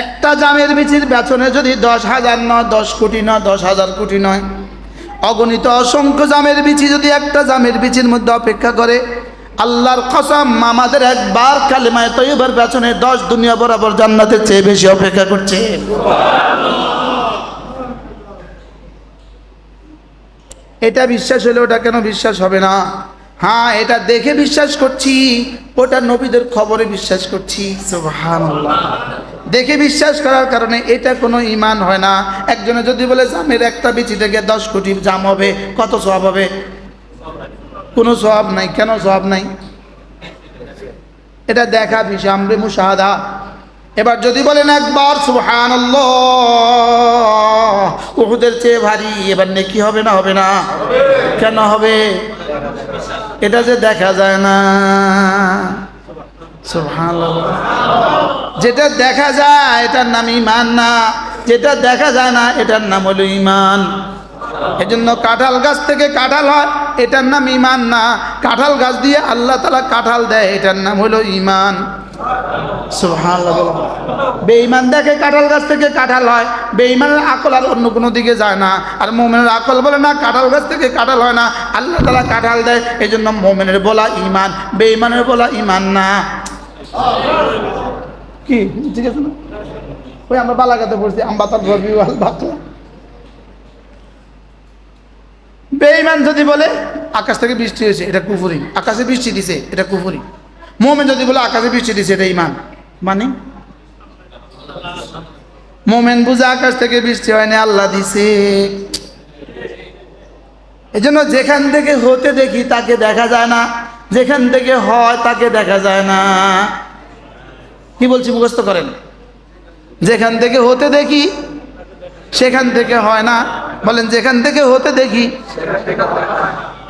একটা জামের বিচির পেছনে যদি 10,000 নয়, 10 কোটি নয়, 10,000 কোটি নয়, অগণিত অসংখ্য জামের বিচি যদি একটা জামের বিচির মধ্যে অপেক্ষা করে, আল্লাহর কসম আমাদের একবার কালেমায়ে তয়্যিবার পেছনে 10 দুনিয়া বরাবর জান্নাতের চেয়ে বেশি অপেক্ষা করছে। এটা বিশ্বাস হলে ওটা কেন বিশ্বাস হবে না? হ্যাঁ, এটা দেখে বিশ্বাস করছি, ওটা নবীদের খবরে বিশ্বাস করছি। সুবহানাল্লাহ। দেখে বিশ্বাস করার কারণে এটা কোনো ঈমান হয় না। একজনে যদি বলে জামের একটা বিচি থেকে 10 কোটি জাম হবে, কত সওয়াব হবে? কোনো সওয়াব নাই। কেন সওয়াব নাই? এটা দেখা বিষয়, আমরে মুশাহাদা। এবার যদি বলেন একবার সুবহানাল্লাহ, উহুদের চেয়ে ভারী, এবার নেকি হবে না? হবে না? কেন হবে? এটা যে দেখা যায় না। সুবহানাল্লাহ। যেটা দেখা যায় এটার নাম ঈমান না, যেটা দেখা যায় না এটার নাম হলো ঈমান। এজন্য কাঁঠাল গাছ থেকে কাঁঠাল হয়, এটার নাম ঈমান না। কাঁঠাল গাছ দিয়ে আল্লাহ তাআলা কাঁঠাল দেয়, এটার নাম হলো ঈমান। সুবহানাল্লাহ। বেঈমান দেখে কাঁঠাল গাছ থেকে কাঁঠাল হয়, বেঈমানের আকল আর অন্য কোনো দিকে যায় না। আর মুমিনের আকল বলে না, কাঁঠাল গাছ থেকে কাঁঠাল হয় না, আল্লাহ তাআলা কাঁঠাল দেয়। এই জন্য মুমিনের বলা ঈমান, বেঈমানের বলা ঈমান না। কি ঠিক আছে না? ওই আমরা বালাগাতে পড়ছি আম্বাতাল রবি ওয়াল বাকলা। বেঈমান যদি বলে আকাশ থেকে বৃষ্টি হয়েছে, এটা কুফরি। আকাশে বৃষ্টি দিছে, এটা কুফরি। মুমিন যদি বলে আকাশে বৃষ্টি দিছে, এটা ঈমান। মানে মুমিন বুঝে আকাশ থেকে বৃষ্টি হয়নি, আল্লাহ দিছে। এজন্য যেখান থেকে হতে দেখি তাকে দেখা যায় না, যেখান থেকে হয় তাকে দেখা যায় না। কি বলছি মুখস্থ করেন। যেখান থেকে হতে দেখি সেখান থেকে হয় না। বলেন যেখান থেকে হতে দেখি।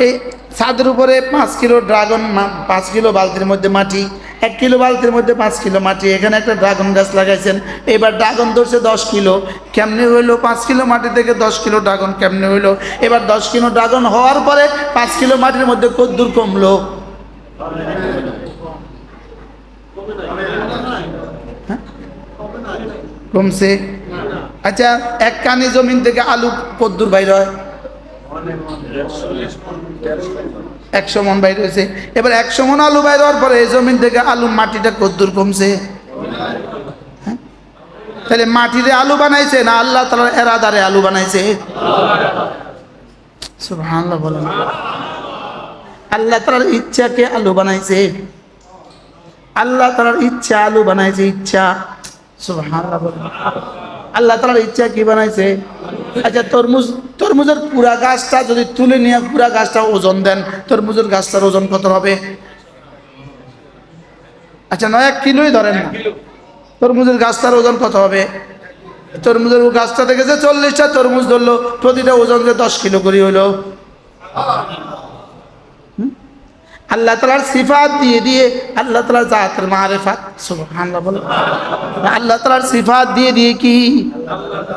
এই ছাদের উপরে 5 কিলো ড্রাগন, 5 কিলো বালতির মধ্যে মাটি, 1 কিলো বালতির মধ্যে 5 কিলো মাটি, এখানে একটা ড্রাগন গাছ লাগাইছেন। এবার ড্রাগন ধরছে 10 কিলো। কেমনে হইলো? 5 কিলো মাটি থেকে 10 কিলো ড্রাগন কেমনে হইলো? এবার 10 কিলো ড্রাগন হওয়ার পরে 5 কিলো মাটির মধ্যে কদ্দুর কমলো? কমছে। আচ্ছা, এক কানি জমিন থেকে আলু কদ্দুর বাইর হয়? 100 মন বাইর হয়েছে। এবার 100 মন আলু বাইর হওয়ার পরে এই জমিন থেকে আলু মাটিটা কদ্দুর কমছে? তাহলে মাটিরে আলু বানাইছে না আল্লাহ তাআলার এরাদারে আলু বানাইছে? সুবহানাল্লাহ বলেন। আল্লাহ তাআলার ইচ্ছাকে আলু বানাইছে। আল্লাহ তাআলার ইচ্ছা আলু বানাইছে, ইচ্ছা। সুবহানাল্লাহ বলেন। আল্লাহ তাআলার ইচ্ছা কি বানাইছে? আচ্ছা, তরমুজের পুরা গাছটা যদি তুলে নিয়ে পুরা গাছটা ওজন দেন, তরমুজের গাছটার ওজন কত হবে? আচ্ছা, 1 কিলোই ধরেন না, তরমুজের গাছটার ওজন কত হবে? তরমুজের গাছটা থেকে যে 40টা তরমুজ ধরলো, প্রতিটা ওজন যে 10 কিলো করে হইলো। আল্লাহ তাআলার সিফাত দিয়ে দিয়ে আল্লাহ তাআলার জাতের মারিফাত। সুবহানাল্লাহ বলেন। আল্লাহ তাআলার সিফাত দিয়ে দিয়ে কি?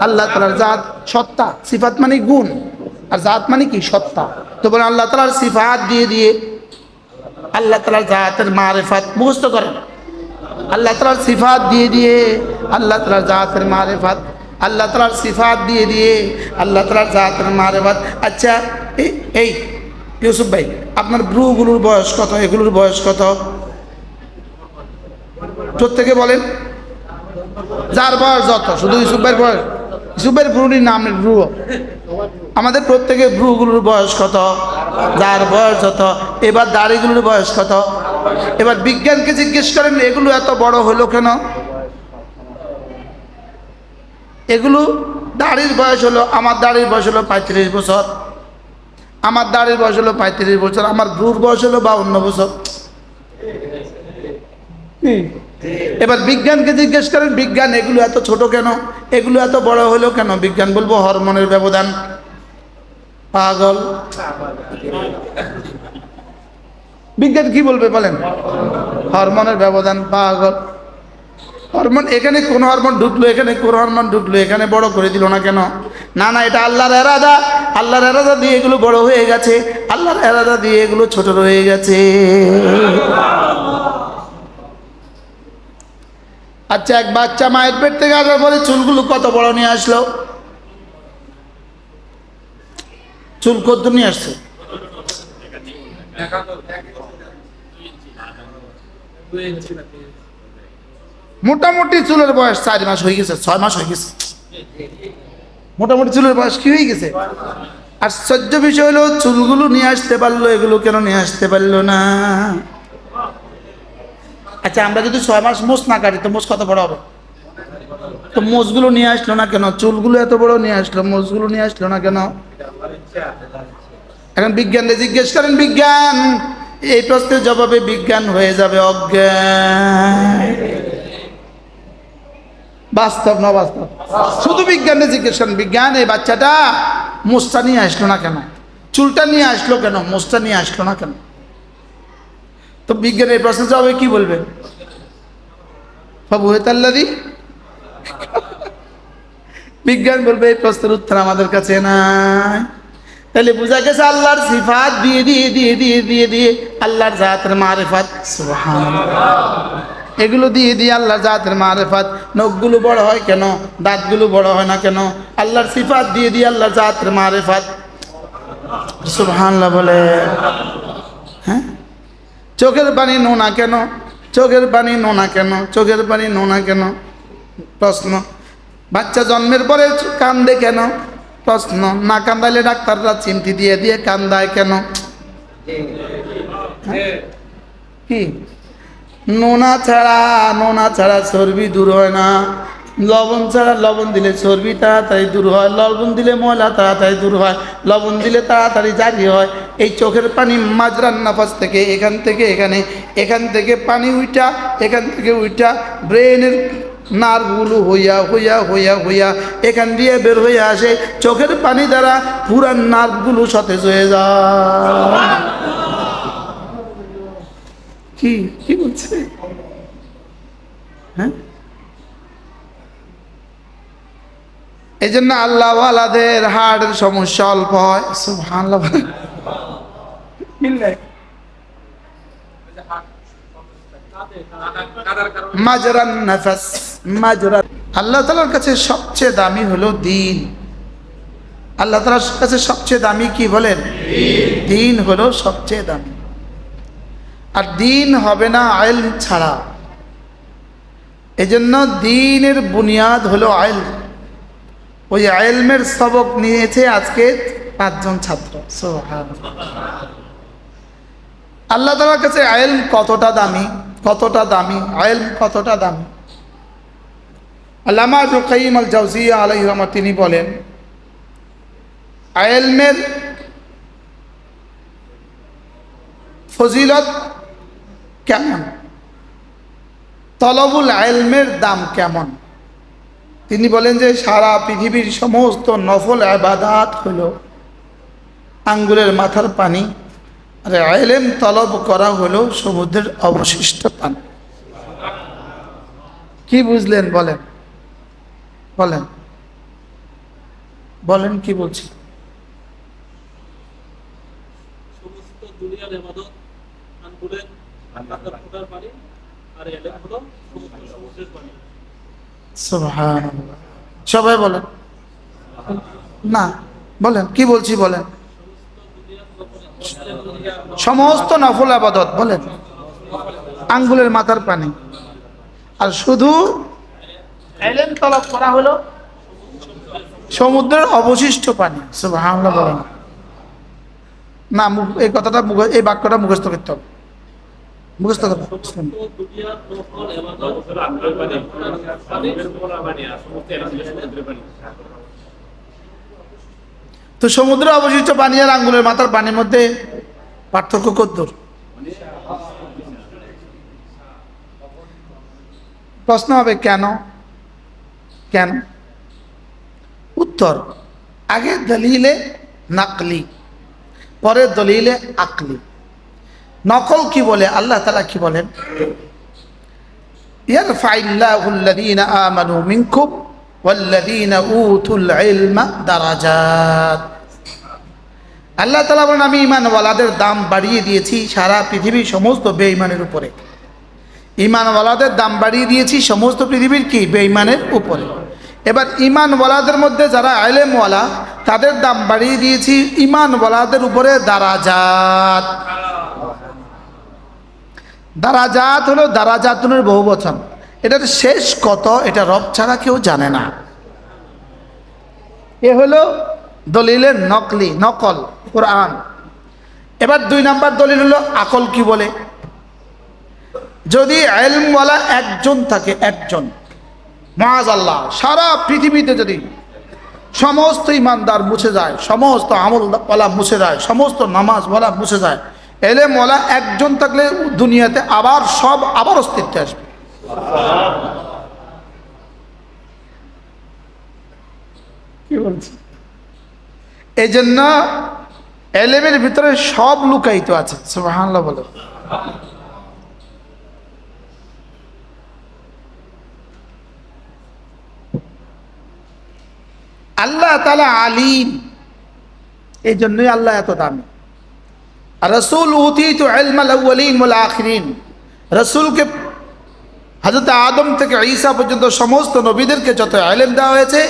আল্লাহ তাআলার জাত সত্তা। সিফাত মানে গুণ, আর জাত মানে কি? সত্তা। তো বলেন আল্লাহ তাআলার সিফাত দিয়ে দিয়ে আল্লাহ তাআলার জাতের মারিফাত মুখস্থ করেন। আল্লাহ তাআলার সিফাত দিয়ে দিয়ে আল্লাহ তাআলার জাতের মারিফাত, আল্লাহ তাআলার সিফাত দিয়ে দিয়ে আল্লাহ তাআলার জাতের মারিফাত। আচ্ছা, এই ইউসুফ ভাই, আপনার ব্রুগুলোর বয়স কত? এগুলোর বয়স কত? প্রত্যেকে বলেন। যার বয়স যত, শুধু ইউসুফ ভাইয়ের বয়স, ইউসুফ ভাইয়ের ব্রুনির নাম ব্রু। আমাদের প্রত্যেকের ব্রুগুলোর বয়স কত? যার বয়স যত। এবার দাড়িগুলোর বয়স কত? এবার বিজ্ঞানকে জিজ্ঞেস করেন এগুলো এত বড় হলো কেন? এগুলো দাড়ির বয়স হলো, আমার দাড়ির বয়স হলো 35 বছর, আমার দাড়ির বয়স হলো 35 বছর, আমার ব্রুর বয়স হলো 52 বছর। এবার বিজ্ঞানকে জিজ্ঞেস করেন বিজ্ঞান এগুলো এত ছোট কেন, এগুলো এত বড় হলো কেন? বিজ্ঞান বলবো হরমোনের ব্যবধান। পাগল। বিজ্ঞান কি বলবে বলেন? হরমোনের ব্যবধান। পাগল। হরমোন, এখানে কোন হরমোন ঢুকলো, এখানে কোন হরমোন ঢুকলো, এখানে বড় করে দিল না কেন? না না, এটা আল্লাহর এরাদা। আল্লাহর এরাদা দিয়ে এগুলো বড় হয়ে গেছে, আল্লাহর এরাদা দিয়ে এগুলো ছোট রয়ে গেছে। আচ্ছা, এক বাচ্চা মায়ের পেট থেকে আসার পরে চুলগুলো কত বড় নিয়ে আসলো? চুল কত নিয়ে আসছে? মোটামুটি চুলের বয়স 4 মাস হয়ে গেছে, 6 মাস হয়ে গেছে। মোটামুটি চুলের বয়স কি হয়ে গেছে? আশ্চর্য বিষয় হলো চুলগুলো নিয়ে আসতে পারলো, এগুলো কেন নিয়ে আসতে পারলো না? আচ্ছা, আমরা যদি 6 মাস মোষ না কাটি তো মোষ কত বড় হবে? তো মোষগুলো নিয়ে আসলো না কেন? চুলগুলো এত বড় নিয়ে আসলো, মোষগুলো নিয়ে আসলো না কেন? এখন বিজ্ঞানকে জিজ্ঞেস করেন, বিজ্ঞান এই প্রশ্নের জবাবে বিজ্ঞান হয়ে যাবে অজ্ঞান। বাস্তব না বাস্তব? শুধু বিজ্ঞানকে জিজ্ঞেস করেন, বিজ্ঞান এই বাচ্চাটা মোষটা নিয়ে আসলো না কেন? চুলটা নিয়ে আসলো কেন? মোষটা নিয়ে আসলো না কেন? তো বিজ্ঞান এই প্রশ্নের জবাবে কি বলবে? বাবু হেতাল্লাদি বিজ্ঞান বলবে এই প্রশ্নের উত্তর আমাদের কাছে নাই। তাহলে বোঝা গেছে আল্লাহর সিফাত দিয়ে দিয়ে দিয়ে দিয়ে দিয়ে দিয়ে আল্লাহর জাতের মারিফাত, সুবহানাল্লাহ, এগুলো দিয়ে দিয়ে আল্লাহর জাতের মারিফাত। নখগুলো বড় হয় কেন? দাঁতগুলো বড় হয় না কেন? আল্লাহর সিফাত দিয়ে দিয়ে আল্লাহর জাতের মারিফাত, সুবহানাল্লাহ বলে। হ্যাঁ, চোখের পানি নোনা কেন? চোখের পানি নোনা কেন? চোখের পানি নোনা কেন? প্রশ্ন। বাচ্চা জন্মের পরে কান্দে কেন? প্রশ্ন। না কান্দাইলে ডাক্তাররা চিমটি দিয়ে দিয়ে কান্দায় কেন? কি? নোনা ছাড়া চর্বি দূর হয় না, লবণ ছাড়া, লবণ দিলে চর্বি তাড়াতাড়ি দূর হয়, লবণ দিলে ময়লা তাড়াতাড়ি দূর হয়, লবণ দিলে তাড়াতাড়ি জারি হয়। এই চোখের পানি মাজরান নাফাস থেকে, এখান থেকে এখানে, এখান থেকে পানি উইটা, এখান থেকে উইটা ব্রেনের নার্ভগুলো হইয়া হইয়া হইয়া হইয়া এখান দিয়ে বের হইয়া আসে। চোখের পানি দ্বারা পুরান নার্ভগুলো সতেজ হয়ে যায়। কি কি বলছে? হ্যাঁ, এই জন্য আল্লাহওয়ালাদের হার্টের সমস্যা অল্প হয়, সুবহানাল্লাহ। মাজরান নাফাস, মাজরান। আল্লাহ তাআলার কাছে সবচেয়ে দামি হলো দ্বীন। আল্লাহ তাআলার কাছে সবচেয়ে দামি কি বলেন? দ্বীন হলো সবচেয়ে দামি। আর দ্বীন হবে না ইলম ছাড়া। এজন্য দ্বীনের বুনিয়াদ হলো ইলম। ওই ইলমের সবক নিয়েছে আজকে 5 জন ছাত্র, সুবহানাল্লাহ। আল্লাহ তাআলার কাছে ইলম কতটা দামি, কতটা দামি, ইলম কতটা দামি। আল্লামা ইবনে কাইয়িম আল জাওজিয়া আলাইহি রাহমাত তিনি বলেন, ইলমের ফজিলত কেমন, তলবুল ইলমের দাম কেমন। তিনি বলেন যে সারা পৃথিবীর সমস্ত নফল ইবাদত হলো আঙ্গুলের মাথার পানি, আর ইলম তলব করা হলো সমুদ্রের অবশিষ্ট পানি। কি বুঝলেন বলেন? বলেন বলেন কি বলছি? সমস্ত দুনিয়ার ইবাদত আঙ্গুলের মাথার পানি, আর ইলম হলো সমুদ্রের পানি। সুবহানাল্লাহ। সবাই বলেন না, বলেন কি বলছি বলেন। সমস্ত নফল ইবাদত বলেন আঙ্গুলের মাথার পানি, আর শুধু ইলম তলব করা হলো সমুদ্রের অবশিষ্ট পানি। সুবহানাল্লাহ বলেন না, এই কথাটা এই বাক্যটা মুখস্থ করতে হবে, মুখস্থ করতে হবে। দুনিয়ার নফল ইবাদত হলো আঙ্গুলের পানি, পানির পানি, আর সমুদ্রের পানি। তো সমুদ্রের অবশিষ্ট পানি আর আঙ্গুলের মাথার পানির মধ্যে পার্থক্য কতদূর? প্রশ্ন হবে কেন? কেন? উত্তর, আগে দলিলে নাকলি, পরে দলিলে আকলি। নকল কি বলে? আল্লাহ তাআলা কি বলেন? ইয়ারফাইল্লাহুল্লাযীনা আমানু মিনকুম ওয়াল্লাযীনা উতুল ইলমা দারাজাত। আল্লাহ তাআলা বলেন, আমি ঈমানওয়ালাদের দাম বাড়িয়ে দিয়েছি সারা পৃথিবীর সমস্ত বেঈমানের উপরে। ইমানওয়ালাদের দাম বাড়িয়ে দিয়েছি সমস্ত পৃথিবীর কি বেঈমানের উপরে। এবার ইমানওয়ালাদের মধ্যে যারা ইলমওয়ালা তাদের দাম বাড়িয়ে দিয়েছি ইমানওয়ালাদের উপরে দারাজাত। দারাজাত হলো দারাজাতুনের বহু বচন। এটার শেষ কত এটা রব ছাড়া কেউ জানে না। এ হলো দলিলের নকল কোরআন। এবার 2 নাম্বার দলিল হলো আকল কি বলে। যদি ইলমওয়ালা একজন থাকে, একজন, মাআযাল্লাহ, সারা পৃথিবীতে যদি সমস্ত ইমানদার মুছে যায়, সমস্ত আমলওয়ালা মুছে যায়, সমস্ত নামাজওয়ালা মুছে যায়, ইলমওয়ালা একজন থাকলে দুনিয়াতে আবার অস্তিত্বে আসবে। কি বলছি? এই জন্য ইলমের ভিতরে সব লুকায়িত আছে। সুবহানাল্লাহ বলে। আল্লাহ তাআলা আলিম, এই জন্যই আল্লাহ এত দামি। আর রাসূল উতীতু ইলমাল আউয়ালিন ওয়াল আখিরিন, রাসূলকে হযরত আদম থেকে ঈসা পর্যন্ত সমস্ত নবীদেরকে যত ইলম দেওয়া হয়েছে,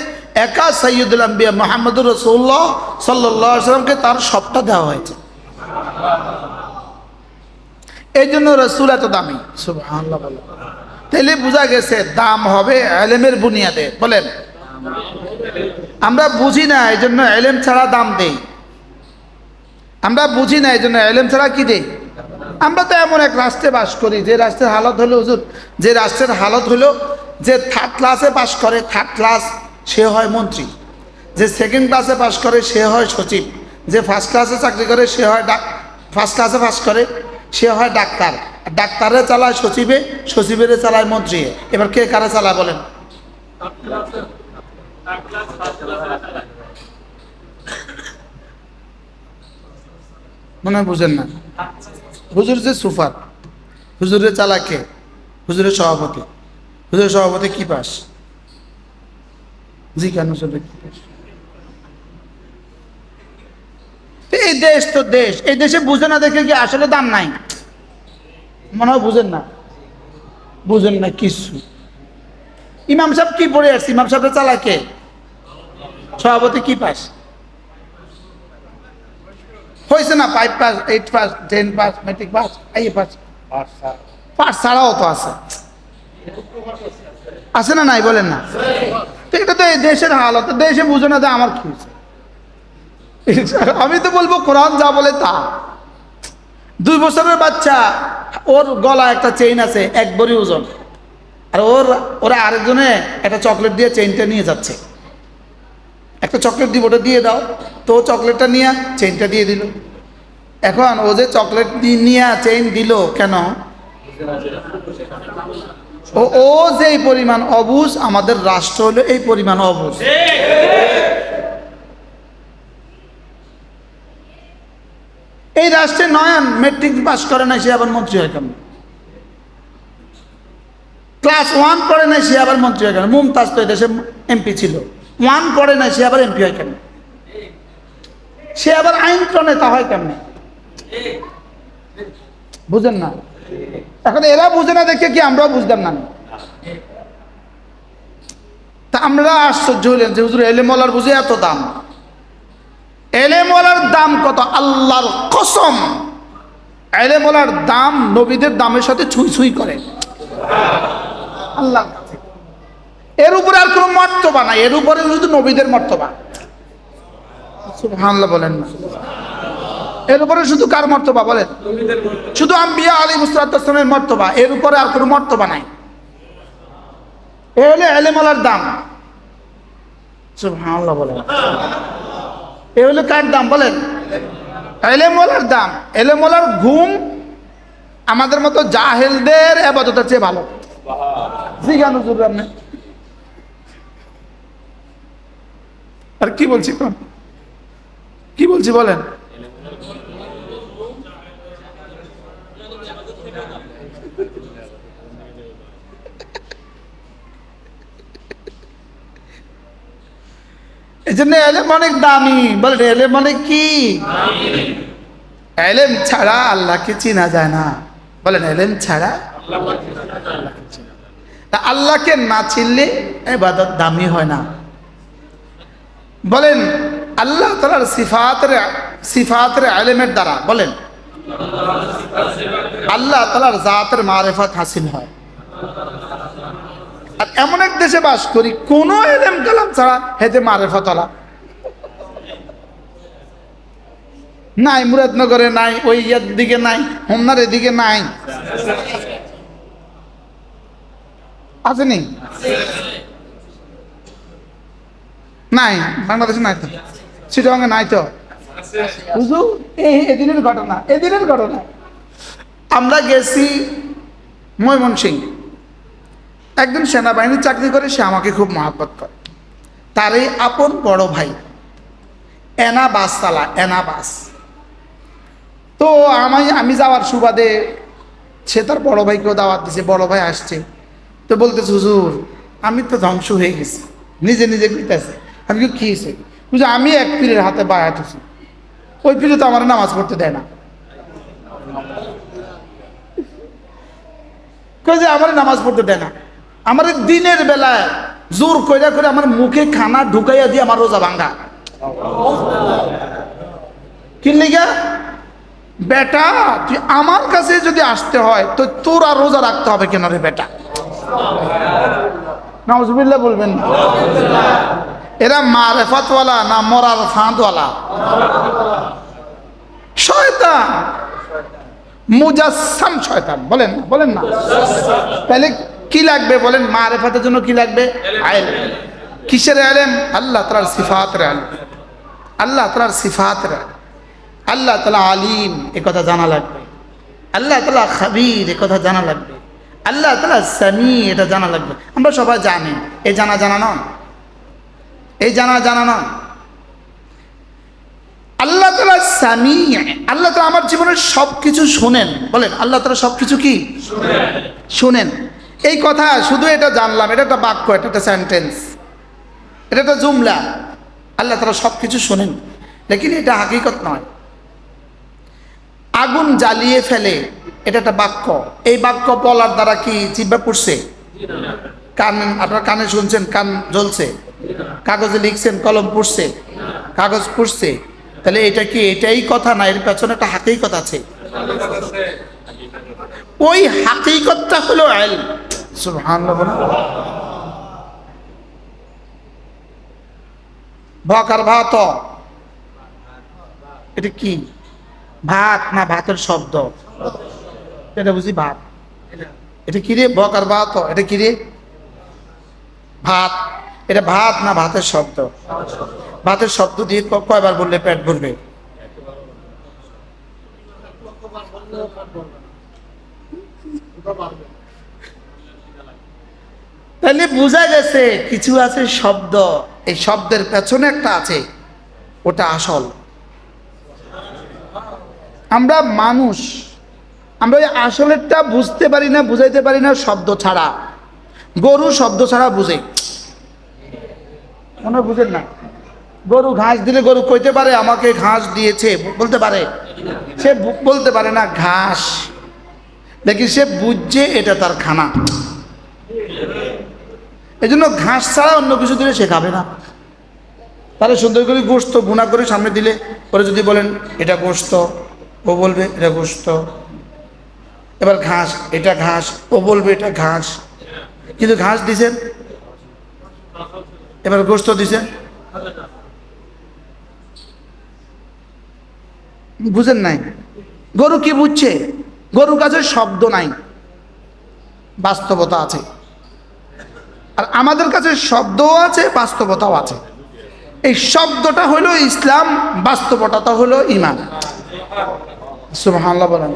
একা সাইয়্যিদুল আম্বিয়া মুহাম্মদুর রাসূলুল্লাহ সাল্লাল্লাহু আলাইহি ওয়াসাল্লামকে তার সবটা দেওয়া হয়েছে। এই জন্য রাসূল এত দামি। সুবহানাল্লাহ বলেন। তাহলে বোঝা গেছে দাম হবে ইলমের বুনিয়াদে। বলেন, আমরা বুঝি না এই জন্য ইলম ছাড়া দাম দেই। আমরা বুঝি না এই জন্য ইলম ছাড়া কি দেই। আমরা তো এমন এক রাষ্ট্রে বাস করি যে রাষ্ট্রের হালত হলো হুজুর, যে রাষ্ট্রের হালত হলো যে 3rd ক্লাসে পাস করে 3rd ক্লাস সে হয় মন্ত্রী, যে 2nd ক্লাসে পাস করে সে হয় সচিব, যে 1st ক্লাসে চাকরি করে সে হয় 1st ক্লাসে পাস করে সে হয় ডাক্তার, ডাক্তারে চালায় সচিবে, সচিবের চালায় মন্ত্রী। এবার কে কারে চালায় বলেন? মনে হয় বুঝেন না। হুজুর যে সুপার, হুজুরের চালাকে, হুজুরের সভাপতি, হুজুরের সভাপতি কি পাস? জি কেন কি পাস? এই দেশ তো দেশ, এই দেশে বুঝে না দেখে কি আসলে দাম নাই? মনে হয় বুঝেন না, বুঝেন না কিছু। ইমাম সাহেব কি পড়ে আসছে? ইমাম সাহেবের চালাকে, সভাপতি কি পাস? হয়েছে না 5 pass, 8 pass, 10 pass, matric pass, IA pass, pass ছাড়াও তো আছে, আছে না নাই বলেন না? তো এটা তো এই দেশের হালত, দেশে বুঝে না যে আমার কি হয়েছে। আমি তো বলবো কোরআন যা বলে তা। 2 বছরের বাচ্চা, ওর গলা একটা চেইন আছে 1 ভরি ওজন, আর ওরা আরেকজনে একটা চকলেট দিয়ে চেইনটা নিয়ে যাচ্ছে। একটা চকলেট দিব, ওটা দিয়ে দাও, তো চকলেটটা নিয়ে চেইনটা দিয়ে দিল। এখন ও যে চকলেট নিয়ে চেইন দিল কেন? ও যে এই পরিমাণ অবুঝ, আমাদের রাষ্ট্র হলো এই পরিমাণ অবুঝ। এই রাষ্ট্রে নয়ন ম্যাট্রিক পাস করে না, সে আবার মন্ত্রী হয় কেমন? ক্লাস 1 পড়ে না, সে আবার মন্ত্রী হয় কেন? মুমতাজ তো দেশে এমপি ছিল, 1 পড়ে না, সে আবার এমপি হয় কেন? সে আবার আইন প্রণেতা হয় কেমন? বুঝেন না? এখন এরা বুঝে না দেখে কি আমরাও বুঝতাম না? তা আমরা আশ্চর্য হইলেন যে হুজুর ইলমওয়ালার বুঝে এত দাম। ইলমওয়ালার দাম কত? আল্লাহর কসম, ইলমওয়ালার দাম নবীদের দামের সাথে ছুঁই ছুঁই করে। আল্লাহ, এর উপরে আর কোনো মর্তবা নাই, এর উপরে শুধু নবীদের মর্তবা। সুবহানাল্লাহ বলেন না? এর উপরে শুধু কার মর্তবা বলেন? শুধু আম্বিয়া আলাইহিস সালামের মর্তবা, এর উপরে আর কোনো মর্তবা নাই। এ হলো ইলমওয়ালার দাম। সুবহানাল্লাহ বলেন। এ হলো কার দাম বলেন? ইলমওয়ালার দাম। ইলমওয়ালার ঘুম আমাদের মতো জাহেলদের ইবাদতের চেয়ে ভালো। জি কেন হুজুর আপনি? আর কি বলছি কোন? কি বলছি বলেন? এই জন্য এলেম অনেক দামি। বলেন এলেম মানে কি? এলেম ছাড়া আল্লাহকে চেনা যায় না। বলেন এলেম ছাড়া তা আল্লাহকে না চিনলে ইবাদত দামি হয় না। বলেন আল্লাহ তাআলার সিফাতের ইলমের দ্বারা বলেন আল্লাহ তাআলার জাতের মারিফত হাসিল হয়। আর এমন এক দেশে বাস করি কোনো ইলম কালাম ছাড়া হেতে মারিফত হলা নাই, মুরাদনগরে নাই, ওই ইয়ার দিকে নাই, হোমনার এদিকে নাই, আসেনি? নাই, বাংলাদেশে নাই তো, চিটাগাঙে নাই তো। বুঝু এদিনের ঘটনা, এদিনের ঘটনা। আমরা গেছি ময়মনসিংহ, একজন সেনাবাহিনীর চাকরি করে, সে আমাকে খুব মহব্বত করে। তারই আপন বড় ভাই এনা বাস চালা, এনা বাস। তো আমি যাওয়ার সুবাদে সে তার বড় ভাইকেও দাওয়াত দিছে, বড় ভাই আসছে। তো বলতেছে হুজুর আমি তো ধ্বংস হয়ে গেছি, নিজে নিজে কইতেছে। আমি কি হয়েছে? বুঝে আমি এক পীরের হাতে বায়াত হয়েছি, ওই পীরে তো আমার নামাজ পড়তে দেয় না। যে আমার নামাজ পড়তে দেয় না, আমার দিনের বেলায় জোর কইরা করে আমার মুখে খানা ঢুকাইয়া দিয়ে আমার রোজা ভাঙ্গা। কি লিগা? বেটা তুই আমার কাছে যদি আসতে হয় তো তোর আর রোজা রাখতে হবে কেন রে বেটা? নাউজুবিল্লাহ বলবেন না। এরা মারেফাতওয়ালা না মরার ফাঁদওয়ালা? শয়তান, মুজাসসাম শয়তান। বলেন না, বলেন না। তাহলে কি লাগবে বলেন? মারেফাতের জন্য কি লাগবে? ইলম। কিসের ইলম? আল্লাহ তাআলার সিফাতের ইলম। আল্লাহ তাআলার সিফাতের ইলম। আল্লাহ তাআলা আলিম, এ কথা জানা লাগবে। আল্লাহ তাআলা খাবীর, এ কথা জানা লাগবে। আল্লাহ তাআলা সামি, এটা জানা লাগবে। আমরা সবাই জানি, এই জানা নয়, এই জানা নয়। আল্লাহ তাআলা সামি, আল্লাহ তাআলা আমার জীবনের সব কিছু শোনেন। বলেন আল্লাহ তাআলা সব কিছু কি শোনেন? এই কথা শুধু এটা জানলাম, এটা একটা বাক্য, এটা একটা সেন্টেন্স, এটা একটা জুমলা। আল্লাহ তাআলা সব কিছু শোনেন, লেকিন এটা হাকিকত নয়। আগুন জ্বালিয়ে ফেলে, এটা একটা বাক্য। এই বাক্য বলার দ্বারা কি জিহ্বা পুড়ছে? কান, আপনার কানে শুনছেন, কান জ্বলছে। কাগজে লিখছেন, কলম পুড়ছে, কাগজ পুড়ছে। তাহলে এটা কি এটাই কথা না, এর পেছনে একটা হাকিকত আছে। ওই হাকিকতটা হলো ইলম। সুবহানাল্লাহ। ভাত আর ভাত, এটা কি? ভাত না ভাতের শব্দ? এটা বুঝি ভাত। এটা কি রে? বক আর ভাত, এটা কি রে? ভাত। এটা ভাত না ভাতের শব্দ? ভাতের শব্দ দিয়ে কয়বার বললে পেট ভরবে? তাহলে বোঝা গেছে কিছু আছে শব্দ, এই শব্দের পেছনে একটা আছে, ওটা আসল। আমরা মানুষ, আমরা ওই আসলেরটা বুঝতে পারি না, বুঝাইতে পারি না শব্দ ছাড়া। গরু শব্দ ছাড়া বুঝে, মনে বুঝেন না? গরু ঘাস দিলে গরু কইতে পারে আমাকে ঘাস দিয়েছে, বলতে পারে? সে বলতে পারে না ঘাস, দেখি সে বুঝছে এটা তার খানা। এই জন্য ঘাস ছাড়া অন্য কিছু দিলে সে খাবে না। তাহলে সুন্দর করে গোশত গুণা করে সামনে দিলে পরে যদি বলেন এটা গোশত, ও বলবে এটা গোশত। এবার ঘাস, এটা ঘাস, ও বলবে এটা ঘাস। কিন্তু ঘাস দিছেন, এবার গোশত দিছেন, বুঝেন নাই? গরু কি বুঝছে? গরুর কাছে শব্দ নাই, বাস্তবতা আছে। আর আমাদের কাছে শব্দও আছে, বাস্তবতাও আছে। এই শব্দটা হলো ইসলাম, বাস্তবতাটা হলো ঈমান। সুবহানাল্লাহ বলেন।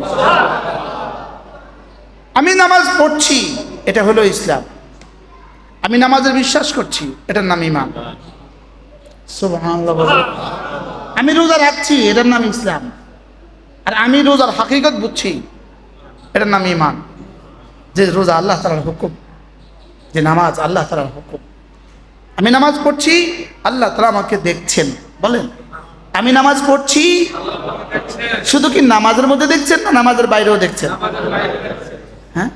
আমি নামাজ পড়ছি, এটা হলো ইসলাম। আমি নামাজের বিশ্বাস করছি, এটার নাম ঈমান। সুবহানাল্লাহ বলেন। আমি রোজা রাখছি, এটার নাম ইসলাম। আর আমি রোজার হাকিকত বুঝছি, এটার নাম ঈমান। যে রোজা আল্লাহ তাআলার হুকুম, যে নামাজ আল্লাহ তাআলার হুকুম। আমি নামাজ পড়ছি, আল্লাহ তাআলা আমাকে দেখছেন। বলেন আমি নামাজ পড়ছি, শুধু কি নামাজের মধ্যে দেখছেন না নামাজের বাইরেও দেখছেন? হ্যাঁ,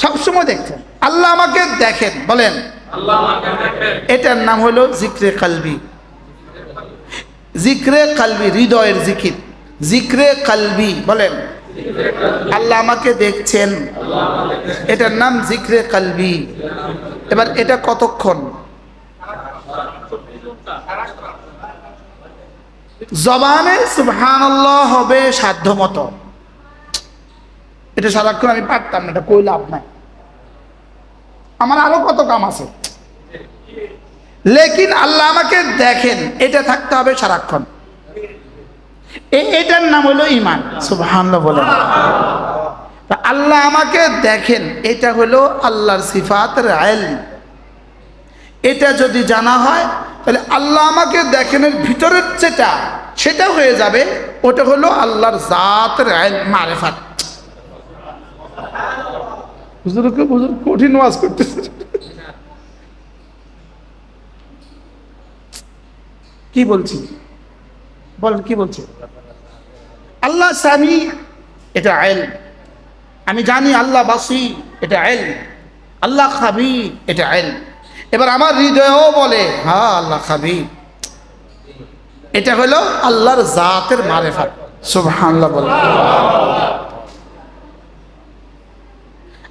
সবসময় দেখছেন। আল্লাহ আমাকে দেখেন, বলেন আল্লাহ আমাকে দেখেন। এটার নাম হলো জিক্রে কালবি। জিক্রে কালবি, হৃদয়ের জিকির, জিক্রে কালবি, বলেন আল্লাহ আমাকে দেখছেন, এটার নাম জিক্রে কালবি। এবার এটা কতক্ষণ? জবানে সুবহানাল্লাহ হবে সাধ্য মতো। এটা সারাক্ষণ আমি পারতাম না, এটা কই লাভ নাই, আমার আরো কত কাম আছে। লেকিন আল্লাহ আমাকে দেখেন, এটা থাকতে হবে সারাক্ষণ। এটার নাম হলো ঈমান। সুবহানাল্লাহ বলেন। আল্লাহ আমাকে দেখেন, এটা হলো আল্লাহর সিফাতের ইলম। এটা যদি জানা হয় তাহলে আল্লাহ আমাকে দেখেনের ভিতরের যেটা, সেটা হয়ে যাবে, ওটা হলো আল্লাহর জাতের ইলম, মারিফাত। হুজুরকে হুজুর কঠিন ওয়াজ করতেছে। কি বলছি বলেন, কি বলছি? আল্লাহ সামি, এটা ইলম। আমি জানি আল্লাহ বাসি, এটা ইলম। আল্লাহ খাবীর, এটা ইলম। এবার আমার হৃদয়ও বলে হ্যাঁ আল্লাহ খাবীর, এটা হলো আল্লাহর জাতের মারিফাত। সুবহানাল্লাহ বলেন।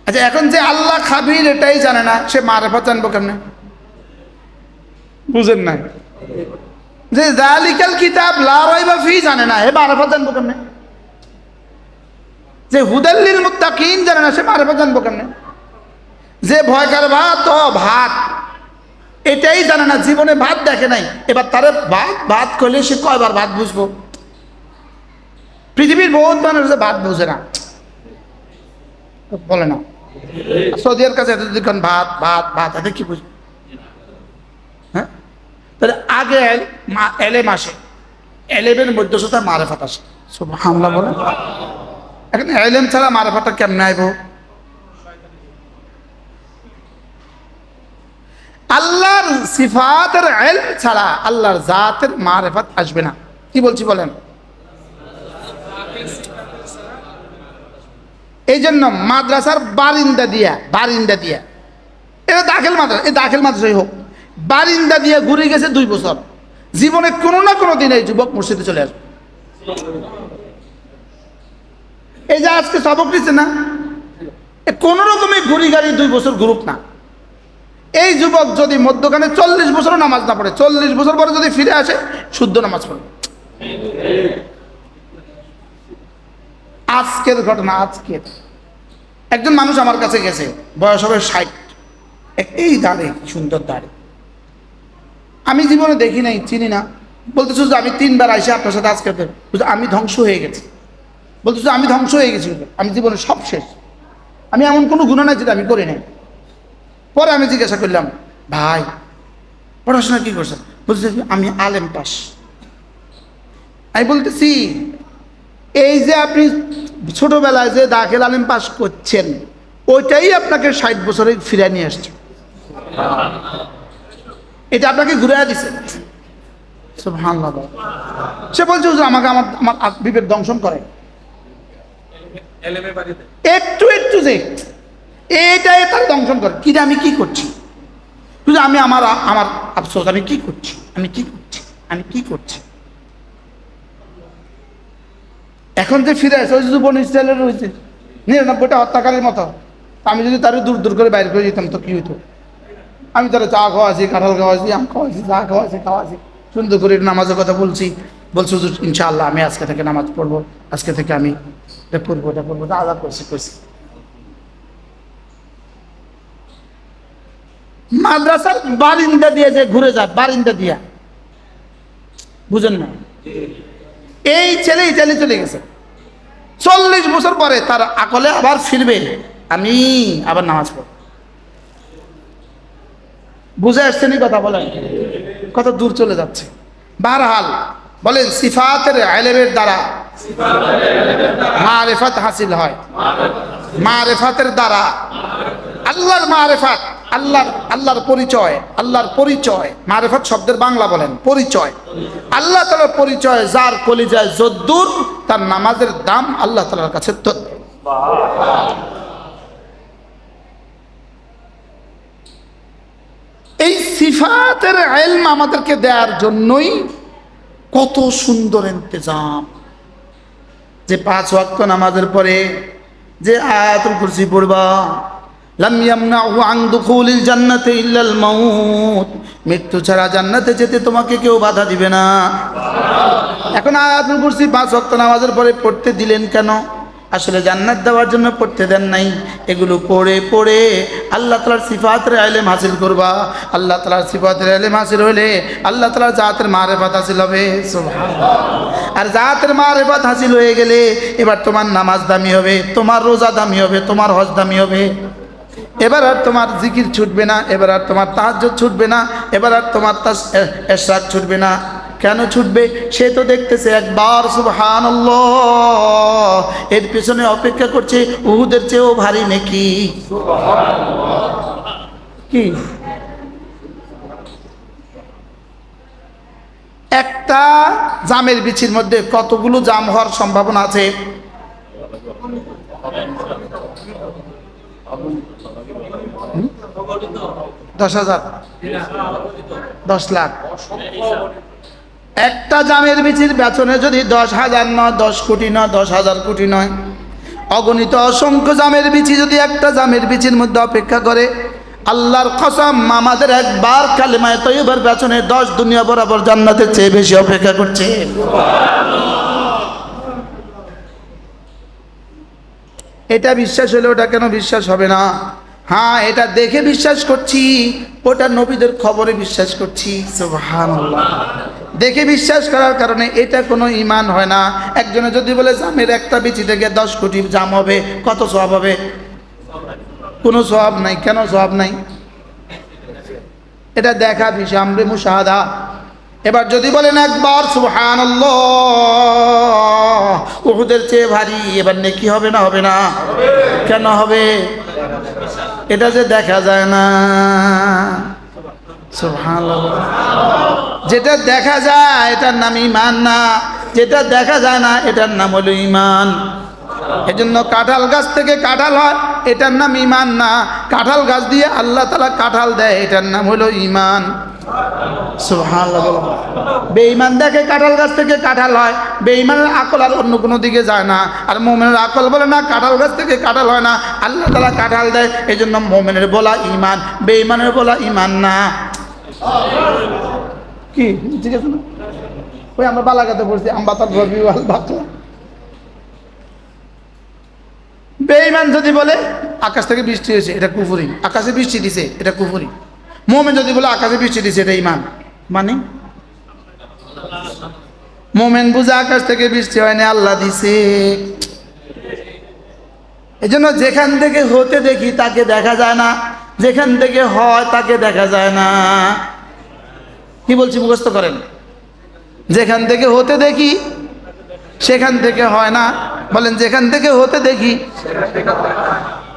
আচ্ছা, এখন যে আল্লাহ খাবীর এটাই জানে না, সে মারিফাত জানবো কেমনে? বুঝেন নাই? যে যালিকাল কিতাব লা রাইবা ফি জানে না, হে মারিফাত জানবো কেমনে? যে হুদাল লিল মুত্তাকিন জানে না, সে মারিফাত জানবো কেমনে? যে ভয়কার ভাত ও ভাত এটাই জানে না, জীবনে ভাত দেখে নাই, এবার তারে ভাত ভাত করলে সে কয়বার ভাত বুঝবো? পৃথিবীর বহুত মানুষ যে ভাত বুঝে না, বলে না। সৌদিয়ার কাছে এতদিন ভাত ভাত ভাত, এতে কি বুঝবে? হ্যাঁ, তাহলে আগে এলেম আসে, এলেমের মধ্যে সাথে মারিফাত আসে। সুবহানাল্লাহ বলেন। এখন এলেম ছাড়া মারিফাতটা কেমনে আইব? আল্লাহর সিফাতের ইলম ছাড়া আল্লাহর জাতের মারিফাত আসবে না। কি বলছি বলেন? এই জন্য মাদ্রাসার বারিন্দা দিয়া এটা দাখিল মাদ্রাসা, এই দাখিল মাদ্রাসাই হোক, বারিন্দা দিয়ে ঘুরে গেছে 2 বছর, জীবনে কোনো না কোনো দিন এই যুবক মসজিদে চলে আসবে। এই যে আজকে সবক দিচ্ছে না, কোন রকমে ঘুরি গাড়ি 2 বছর গ্রুপ না। এই যুবক যদি মধ্যখানে 40 বছরও নামাজ না পড়ে, 40 বছর পরে যদি ফিরে আসে, শুদ্ধ নামাজ পড়ে। আজকের ঘটনা, আজকের একজন মানুষ আমার কাছে গেছে, বয়স হবে 60, এই দাড়ি, সুন্দর দাড়ি, আমি জীবনে দেখি নাই, চিনি না। বলতেছো যে আমি 3 বার আইসা আপনার সাথে আজকে, আমি ধ্বংস হয়ে গেছি। বলতেছো আমি ধ্বংস হয়ে গেছি, আমি জীবনে সব শেষ, আমি এমন কোনো গুনাহ নাই যেটা আমি করি নাই। পরে আমি জিজ্ঞাসা করলাম, ভাই পড়াশোনা কি করছেন? বলছে আমি আলেম পাস। আমি বলতেছি এই যে আপনি ছোটবেলায় যে দাখিল আলেম পাস করছেন, ওইটাই আপনাকে 60 বছরে ফিরে নিয়ে আসছে, এটা আপনাকে ঘুরে দিছে। সুবহানাল্লাহ। সে বলছে আমাকে আমার আমার বিবেক দংশন করে একটু একটু, যে এইটাই তার দংশন করে। কি আমি কি করছি? আমি আমার আমার আফসোস, আমি কি করছি, আমি কি করছি, আমি কি করছি। এখন যে ফিরে আসে, ওই যুবন ইসরায়েলের রয়েছে 99টা হত্যাকারীর মতো, আমি যদি তার দূর দূর করে বাইরে করে যেতাম তো কি হইতো? আমি তারা চা খাওয়াছি, কাঁঠাল খাওয়াছি, আম খাওয়াছি, চা খাওয়াছি, সুন্দর করে নামাজের কথা বলছি হুজুর ইনশাআল্লাহ আমি আজকে থেকে নামাজ পড়বো, আজকে থেকে আমি এটা পড়বো, আলাদা করছি। মাদ্রাসার বারিন্দা দিয়ে যে ঘুরে যায়, বারিন্দা দিয়া, বুঝেন না? এই ছেলে ইটালি চলে গেছে, 40 বছর পরে তার আকলে আবার ফিরবে, আমি আবার নামাজ পড়ব। বুঝে আসছেন কথা? বলেন কত দূর চলে যাচ্ছে। বারহাল বলেন সিফাতের ইলমের দ্বারা মারিফাত হাসিল হয়, মারিফাতের দ্বারা আল্লাহর মারিফাত, আল্লাহর পরিচয়, মারিফাত শব্দের বাংলা বলেন পরিচয়। আল্লাহ তাআলার পরিচয় যার কলিজায় যদ্দূর, তার নামাজের দাম আল্লাহ তাআলার কাছে তদ্দূর। সিফাতের ইলম আমাদেরকে দেওয়ার জন্যই কত সুন্দর ইন্তজাম, যে 5 ওয়াক্ত নামাজের পরে যে আয়াতুল কুরসি পড়বা, লাম ইয়ামনাহু আন দুখুলিল জান্নাতি ইল্লাল মাউত, মৃত্যু ছাড়া জান্নাতে যেতে তোমাকে কেউ বাধা দিবে না। এখন আয়াতুল কুরসি 5 ওয়াক্ত নামাজের পরে পড়তে দিলেন কেন? আসলে জান্নাত দেওয়ার জন্য পড়তে দেন নাই। এগুলো পড়ে পড়ে আল্লাহ তাআলার সিফাতের ইলম হাসিল করবা। আল্লাহ তাআলার সিফাতের ইলম হাসিল হলে আল্লাহ তাআলার জাতের মারিফাত হাসিল হবে। সুবহানাল্লাহ। আর জাতের মারিফাত হাসিল হয়ে গেলে এবার তোমার নামাজ দামি হবে, তোমার রোজা দামি হবে, তোমার হজ দামি হবে। এবার আর তোমার জিকির ছুটবে না, এবার আর তোমার তাহাজ্জুদ ছুটবে না, এবার আর তোমার ইশরাক ছুটবে না। কেন ছুটবে? সে তো দেখতেছে একবার সুবহানাল্লাহ, এর পেছনে অপেক্ষা করছে উহুদের চেয়েও ভারী নেকি। কি একটা জামের বিচির মধ্যে কতগুলো জাম হওয়ার সম্ভাবনা আছে? 10,000, 10 লাখ। একটা জামের বিচির পেছনে যদি 10,000 নয়, 10 কোটি নয়, 10,000 কোটি নয়, অগণিত অসংখ্য জামের বিচি যদি একটা জামের বিচির মধ্যে অপেক্ষা করে, আল্লাহর কসম আমাদের একবার কালেমায়ে তয়্যিবার পেছনে 10 দুনিয়া বরাবর জান্নাতের চেয়ে বেশি অপেক্ষা করছে। এটা বিশ্বাস হলে ওটা কেন বিশ্বাস হবে না? হ্যাঁ, এটা দেখে বিশ্বাস করছি, ওটা নবীদের খবরে বিশ্বাস করছি। সুবহানাল্লাহ। দেখে বিশ্বাস করার কারণে এটা কোনো ঈমান হয় না। একজনে যদি বলে জামের একটা বিচি থেকে 10 কোটি জাম হবে, কত সওয়াব হবে? কোনো সওয়াব নাই। কেন সওয়াব নাই? এটা দেখা বিষয়, আমরে মুশাহাদা। এবার যদি বলেন একবার সুবহানাল্লাহ, উহুদের চেয়ে ভারী, এবার নেকি হবে না? হবে না? কেন হবে? এটা যে দেখা যায় না। সুবহানাল্লাহ। যেটা দেখা যায় এটার নাম ঈমান না, যেটা দেখা যায় না এটার নাম হলো ঈমান। এজন্য কাঁঠাল গাছ থেকে কাঁঠাল হয়, এটার নাম ঈমান না। কাঁঠাল গাছ দিয়ে আল্লাহ তাআলা কাঁঠাল দেয়, এটার নাম হলো ঈমান। সুবহানাল্লাহ। বেঈমান দেখে কাঁঠাল গাছ থেকে কাঁঠাল হয়, বেঈমানের আকল আর অন্য কোনো দিকে যায় না। আর মুমিনের আকল বলে না কাঁঠাল গাছ থেকে কাঁঠাল হয় না, আল্লাহ তাআলা কাঁঠাল দেয়। এজন্য মুমিনের বলা ঈমান, বেঈমানের বলা ঈমান না। কি ঠিক আছে না? ওই আমরা বালাগাতে পড়ছি আম্বাতার রবি ওয়াল বাকলা। বেঈমান যদি বলে আকাশ থেকে বৃষ্টি হয়েছে, এটা কুফরি। আকাশে বৃষ্টি দিছে, এটা কুফরি। মুমিন যদি বলে আকাশে বৃষ্টি দিছে, এটা ঈমান। মানে মুমিন বুঝে আকাশ থেকে বৃষ্টি হয় না, আল্লাহ দিছে। এজন্য যেখান থেকে হতে দেখি তাকে দেখা যায় না, যেখান থেকে হয় তাকে দেখা যায় না। কি বলছি মুখস্থ করেন। যেখান থেকে হতে দেখি সেখান থেকে হয় না। বলেন যেখান থেকে হতে দেখি।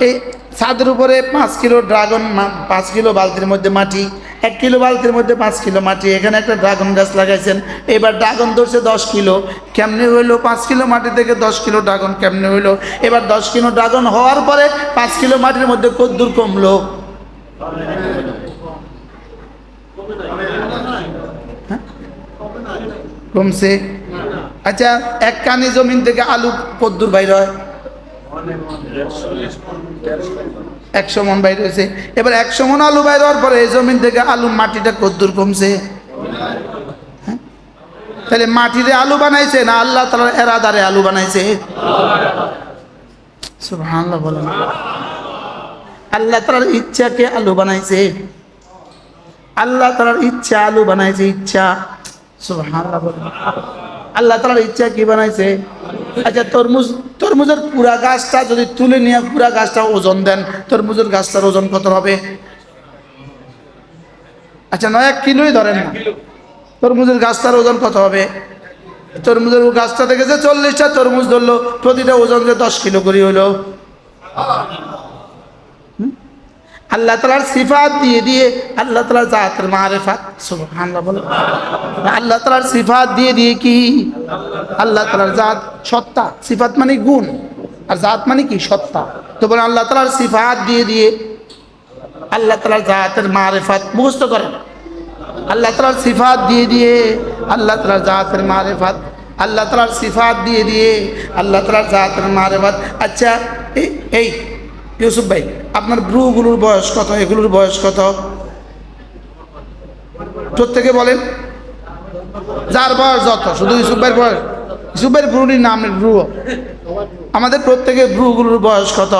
এই ছাদের উপরে 5 কিলো ড্রাগন, 5 কিলো বালতির মধ্যে মাটি, 1 কিলো বালতির মধ্যে 5 কিলো মাটি, এখানে একটা ড্রাগন গাছ লাগাইছেন। এবার ড্রাগন ধরছে 10 কিলো। কেমনে হইলো? 5 কিলো মাটি থেকে 10 কিলো ড্রাগন কেমনে হইলো? এবার 10 কিলো ড্রাগন হওয়ার পরে 5 কিলো মাটির মধ্যে কদ্দুর কমলো? কমছে। আচ্ছা, 1 কানি জমিন থেকে আলু কদ্দুর বাইর হয়? 100 মন বাইর হয়েছে। এবার 100 মন আলু বাইর হওয়ার পরে এই জমিন থেকে আলু মাটিটা কদ্দুর কমছে? তাহলে মাটিরে আলু বানাইছে না আল্লাহ তাআলার এরাদারে আলু বানাইছে? সুবহানাল্লাহ বলেন। আল্লাহ তাআলার ইচ্ছাকে আলু বানাইছে। আল্লাহ তাআলার ইচ্ছা আলু বানাইছে, ইচ্ছা। সুবহানাল্লাহ বলেন। আল্লাহ তাআলার ইচ্ছা কি বানাইছে? আচ্ছা, তরমুজের পুরা গাছটা যদি তুলে নিয়ে পুরা গাছটা ওজন দেন, তরমুজের গাছটার ওজন কত হবে? আচ্ছা, 1 কিলোই ধরেন না, তরমুজের গাছটার ওজন কত হবে? তরমুজের গাছটা থেকে যে 40টা তরমুজ ধরলো, প্রতিটা ওজন যে 10 কিলো করে হলো। আল্লাহ তাআলার সিফাত দিয়ে দিয়ে আল্লাহ তাআলার জাতের মারিফাত। সুবহানাল্লাহ বলেন। আল্লাহ তাআলার সিফাত দিয়ে দিয়ে কি? আল্লাহ তাআলার জাত সত্তা। সিফাত মানে গুণ, আর জাত মানে কি? সত্তা। তো বলেন আল্লাহ তাআলার সিফাত দিয়ে দিয়ে আল্লাহ তাআলার জাতের মারিফাত মুখস্থ করেন। আল্লাহ তাআলার সিফাত দিয়ে দিয়ে, আল্লাহ তাআলার জাতের মারিফাত, আল্লাহ তাআলার সিফাত দিয়ে দিয়ে আল্লাহ তাআলার জাতের মারিফাত। আচ্ছা এই ইউসুফ ভাই, আপনার ব্রুগুলোর বয়স কত, এগুলোর বয়স কত? প্রত্যেকে বলেন, যার বয়স যত, শুধু ইউসুফ ভাইয়ের বয়স, ইউসুফ ভাইয়ের ব্রুটির নাম ব্রু। আমাদের প্রত্যেকের ব্রুগুলোর বয়স কত?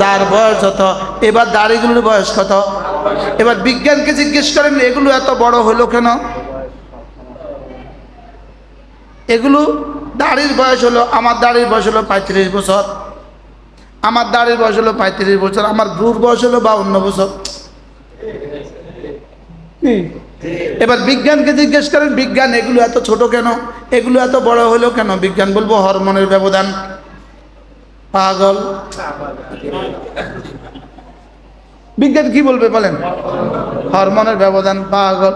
যার বয়স যত। এবার দাড়িগুলোর বয়স কত? এবার বিজ্ঞানকে জিজ্ঞেস করেন এগুলো এত বড় হলো কেন? এগুলো দাড়ির বয়স হলো, আমার দাড়ির বয়স হলো 35 বছর, আমার দাড়ির বয়স হলো 35 বছর, আমার ব্রুর বয়স হলো 52 বছর। এবার বিজ্ঞানকে জিজ্ঞেস করেন বিজ্ঞান এগুলো এত ছোট কেন, এগুলো এত বড় হলো কেন? বিজ্ঞান বলবো হরমোনের ব্যবধান। পাগল। বিজ্ঞান কি বলবে বলেন? হরমোনের ব্যবধান। পাগল।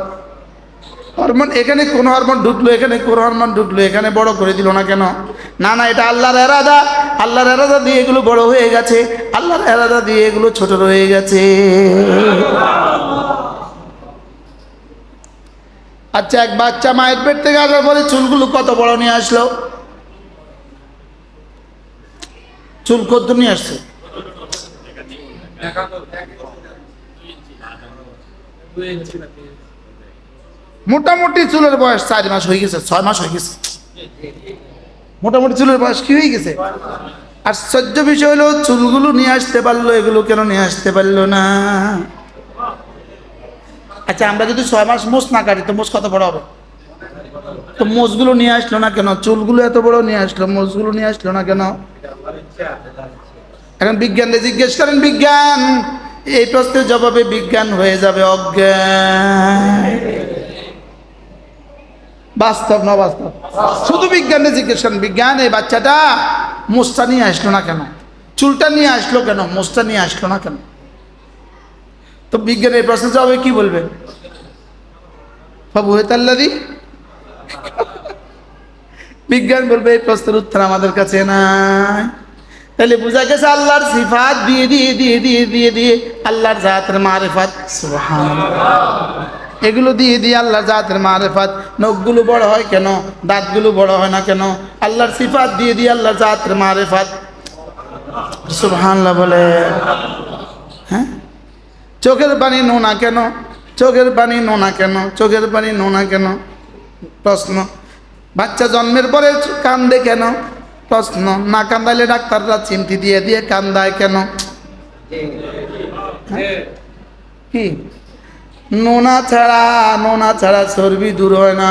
হরমোন, এখানে কোন হরমোন ঢুকলো, এখানে কোন হরমোন ঢুকলো, এখানে বড় করে দিল না কেন? না না, এটা আল্লাহর এরাদা, আল্লাহর এরাদা দিয়ে এগুলো বড় হয়ে গেছে, আল্লাহর এরাদা দিয়ে এগুলো ছোট রয়ে গেছে। আচ্ছা, এক বাচ্চা মায়ের পেট থেকে আসার পরে চুলগুলো কত বড় নিয়ে আসলো? চুল কত নিয়ে আসছে? মোটামুটি চুলের বয়স 4 মাস হয়ে গেছে, 6 মাস হয়ে গেছে। মোটামুটি চুলের বয়স কি হয়ে গেছে? আশ্চর্য বিষয় হলো চুলগুলো নিয়ে আসতে পারলো, এগুলো কেন নিয়ে আসতে পারলো না? আচ্ছা, আমরা যদি 6 মাস মোষ না কাটি তো মোষ কত বড় হবে? তো মোষগুলো নিয়ে আসলো না কেন? চুলগুলো এত বড় নিয়ে আসলো, মোষগুলো নিয়ে আসলো না কেন? এখন বিজ্ঞানকে জিজ্ঞেস করেন, বিজ্ঞান এই প্রশ্নের জবাবে বিজ্ঞান হয়ে যাবে অজ্ঞান। বাস্তব না বাস্তব? শুধু বিজ্ঞানকে জিজ্ঞেস করেন, বিজ্ঞান এই বাচ্চাটা মোষটা নিয়ে আসলো না কেন, চুলটা নিয়ে আসলো কেন, মোষটা নিয়ে আসলো না কেন? তো বিজ্ঞান এই প্রশ্নের জবাবে কি বলবে? বাবু হেতাল্লাদি। বিজ্ঞান বলবে এই প্রশ্নের উত্তর আমাদের কাছে নাই। তাহলে বোঝা গেছে আল্লাহর সিফাত দিয়ে দিয়ে দিয়ে দিয়ে দিয়ে দিয়ে আল্লাহর জাতের মারিফাত, সুবহানাল্লাহ, এগুলো দিয়ে দিয়ে আল্লাহর জাতের মারিফাত। নখগুলো বড় হয় কেন, দাঁতগুলো বড় হয় না কেন? আল্লাহর সিফাত দিয়ে দিয়ে আল্লাহর জাতের মারিফাত, সুবহানাল্লাহ বলে। হ্যাঁ, চোখের পানি নোনা কেন, চোখের পানি নোনা কেন, চোখের পানি নোনা কেন? প্রশ্ন। বাচ্চা জন্মের পরে কান্দে কেন? প্রশ্ন। না কান্দাইলে ডাক্তাররা চিমটি দিয়ে দিয়ে কান্দায় কেন? কি? নোনা ছাড়া চর্বি দূর হয় না,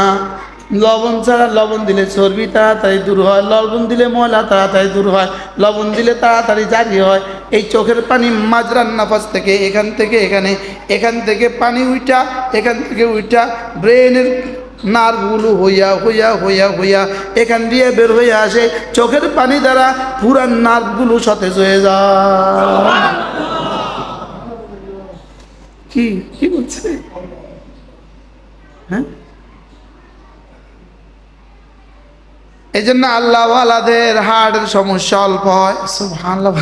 লবণ ছাড়া, লবণ দিলে চর্বি তাড়াতাড়ি দূর হয়, লবণ দিলে ময়লা তাড়াতাড়ি দূর হয়, লবণ দিলে তাড়াতাড়ি জারি হয়। এই চোখের পানি মাজরান নাফাস থেকে, এখান থেকে এখানে, এখান থেকে পানি উইটা, এখান থেকে উইটা ব্রেনের নার্ভগুলো হইয়া হইয়া হইয়া হইয়া এখান দিয়ে বের হয়ে আসে। চোখের পানি দ্বারা পুরান নার্ভগুলো সতেজ হয়ে যায়। কি কি বলছে? হ্যাঁ, এই জন্য আল্লাহওয়ালাদের হার্টের সমস্যা অল্প হয়। সুবহানাল্লাহ।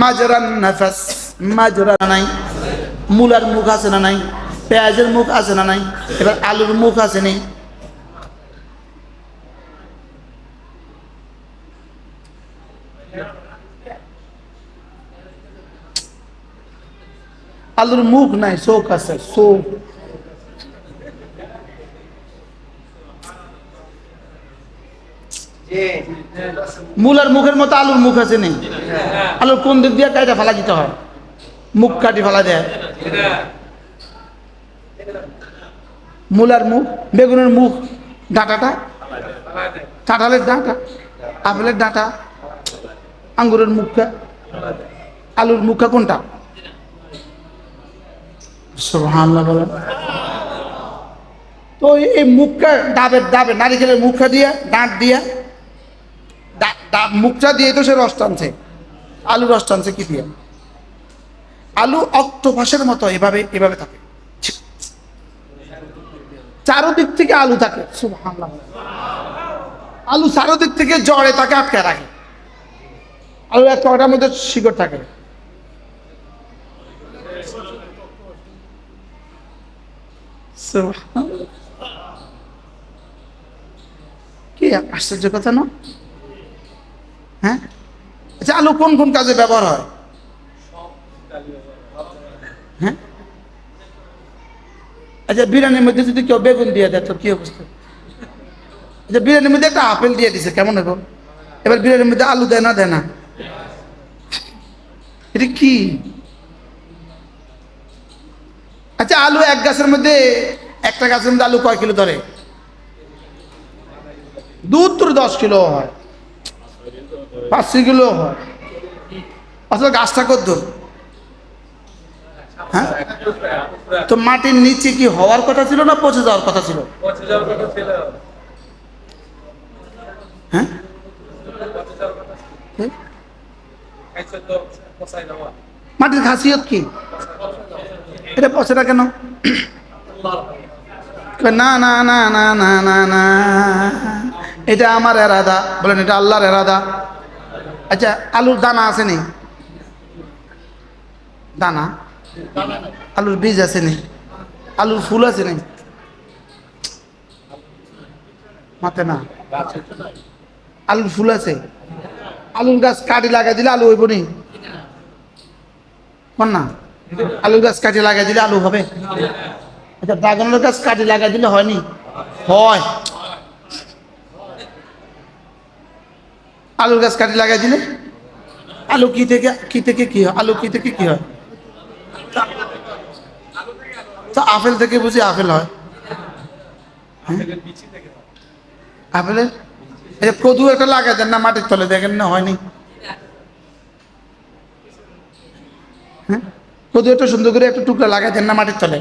মাজরান নাফাস, মাজরা নাই, মূলার মুখ আছে না নাই, পেঁয়াজের মুখ আছে না নাই, এবার আলুর মুখ আছে নেই। আলুর মুখ নাই, চোখ আছে, চোখ। মূলার মুখের মতো আলুর মুখ আছে নেই? আলুর কোন দিক দিয়ে কাটা ফেলা দিতে হয়? মুখ কাটি ফেলা দেয়। মূলার মুখ, বেগুনের মুখ, ডাঁটাটা, কাঁঠালের ডাঁটা, আপেলের ডাঁটা, আঙ্গুরের মুখটা, আলুর মুখটা কোনটা? সুবহানাল্লাহ বলেন। তো এই মুখটা ডাবে নারিকেলের মুখটা দিয়ে, দাঁত দিয়ে, মুখটা দিয়ে তো সে রস টানছে। আলু রস টানছে কি দিয়ে? আলু অক্টোপাসের মতো এভাবে এভাবে থাকে, চারোদিক থেকে আলু থাকে। সুবহানাল্লাহ। আলু চারোদিক থেকে জড়ে তাকে আটকে রাখে। আলু একটা ওটার মধ্যে শিকড় থাকে। কি আশ্চর্য কথা না? হ্যাঁ, আচ্ছা আলু কোন কোন কাজে ব্যবহার হয়? হ্যাঁ, আচ্ছা বিরিয়ানির মধ্যে যদি কেউ বেগুন দিয়ে দেয় তো কি অবস্থা? আচ্ছা বিরিয়ানির মধ্যে একটা আপেল দিয়ে দিছে, কেমন হবে? এবার বিরিয়ানির মধ্যে আলু দেয় না, দেয় না, এটা কি? আচ্ছা আলু এক গাছের মধ্যে, একটা গাছের মধ্যে আলু কয় কিলো ধরে? 10 কিলো হয়, 5 কিলো হয়। আসলে গাছটা কত দূর? হ্যাঁ, তো মাটির নিচে কি হওয়ার কথা ছিল না পচে যাওয়ার কথা ছিল? হ্যাঁ, মাটির খাসিয়ত কি? এটা পচে না কেন? না না না না না না না, এটা আমার এরাদা। বলেন এটা আল্লাহর এরাদা। আচ্ছা আলুর দানা আছে নি? দানা, আলুর বীজ আছে নি? আলুর ফুল আছে নি? মাতে না, আলুর ফুল আছে। আলুর গাছ কাটি লাগাই দিলে আলু হইব নি? কোন না, আলুর গাছ কাটি লাগাই দিলে আলু হবে? আচ্ছা ড্রাগনের গাছ কাটি লাগাই দিলে হয়নি? হয়। আলুর গাছ কাটি লাগাই দিলে আলু কি থেকে কি হয়? আলু কি থেকে কি হয়? তো আপেল থেকে বুঝি আপেল হয়? আপেলের এই কদু একটা লাগাই দেন না মাটির তলে, দেখেন না হয়নি? হ্যাঁ, কদু একটা সুন্দর করে একটা টুকরা লাগাই দেন না মাটির তলে,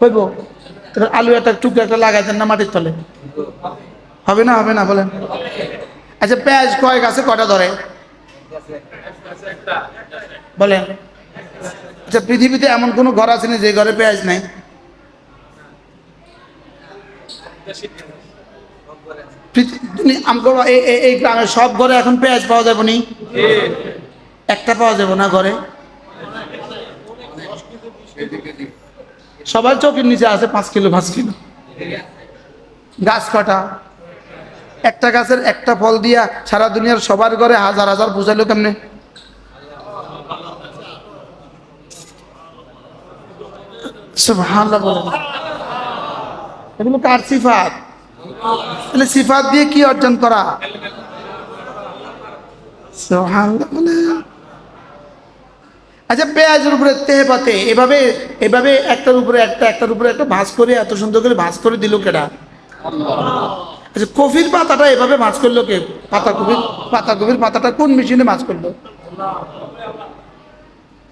হইব? এবার আলু একটা টুকরা একটা লাগাই দেন না মাটির তলে, হবে না? হবে না বলেন? আচ্ছা পেঁয়াজ কয় গাছে কয়টা ধরে বলেন? আচ্ছা পৃথিবীতে এমন কোনো ঘর আছে না যে ঘরে পেঁয়াজ নাই? এই গ্রামের সব ঘরে এখন পেঁয়াজ পাওয়া যাবে নি? একটা পাওয়া যাবে না ঘরে? সবার চোখের নিচে আছে 5 কিলো 5 কিলো। গাছ কটা? একটা গাছের একটা ফল দিয়া সারা দুনিয়ার সবার ঘরে হাজার হাজার বুঝাইলো কেমনে? সুবহানাল্লাহ বলেন। এগুলো কার সিফাত? তাহলে সিফাত দিয়ে কি অর্জন করা? সুবহানাল্লাহ বলেন। আচ্ছা পেঁয়াজের উপরে তেহপাতে এভাবে এভাবে একটার উপরে একটা একটার উপরে একটা ভাঁজ করে এত সুন্দর করে ভাঁজ করে দিল কেডা? আচ্ছা কফির পাতাটা এভাবে ভাঁজ করলো কে? পাতাকপির পাতাটা কোন মেশিনে ভাঁজ করলো?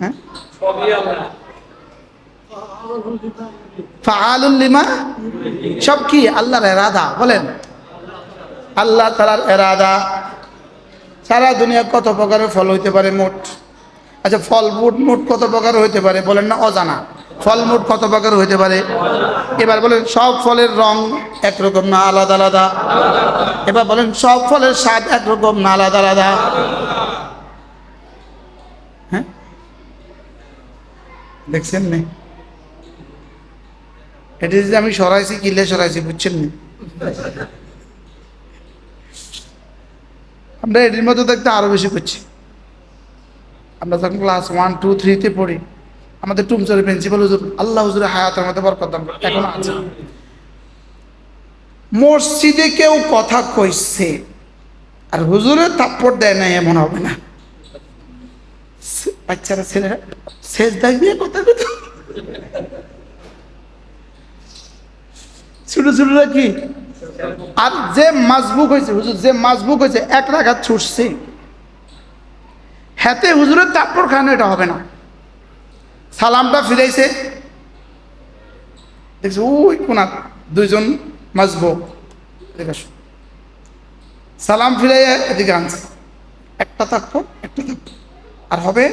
হ্যাঁ, ফাআলুল লিমা, সব কি আল্লাহর এরাদা। বলেন আল্লাহ তাআলার এরাদা। সারা দুনিয়া কত প্রকারের ফল হইতে পারে মোট? আচ্ছা ফল মোট কত প্রকার হইতে পারে বলেন না? অজানা ফল মোট কত প্রকার হইতে পারে? এবার বলেন সব ফলের রং একরকম না আলাদা আলাদা? এবার বলেন সব ফলের স্বাদ একরকম না আলাদা আলাদা? হ্যাঁ, দেখছেন না? এটা যে আমি সরাইছি কিলে সরাইছি, বুঝছেন না? আমরা এটির মধ্যে দেখতে আরো বেশি করছি। আমরা যখন ক্লাস 1, 2, 3-তে পড়ি, আমাদের টুমচরের প্রিন্সিপাল হুজুর, আল্লাহ হুজুরের হায়াতের মধ্যে বরকত দান করুন, এখন আছে, মসজিদে কেউ কথা কইছে আর হুজুরের থাপ্পড় দেয় না এমন হবে না। বাচ্চারা ছেলেরা শেষ দাগ দিয়ে কথা কইতো, ছোট ছোটরা কি। আর যে মাজবুক হয়েছে হুজুর, যে মাজবুক হয়েছে এক রাকাত ছুটছে, হাতে হুজুরের তাপ্পর খানো, এটা হবে না। সালামটা ফিরাইছে, দেখছে ওই কোনা দুইজন মাজবুক, সালাম ফিরাইয়া এদিকে আনছে, একটা তাপ্পর একটা তাপ্পর, আর হবে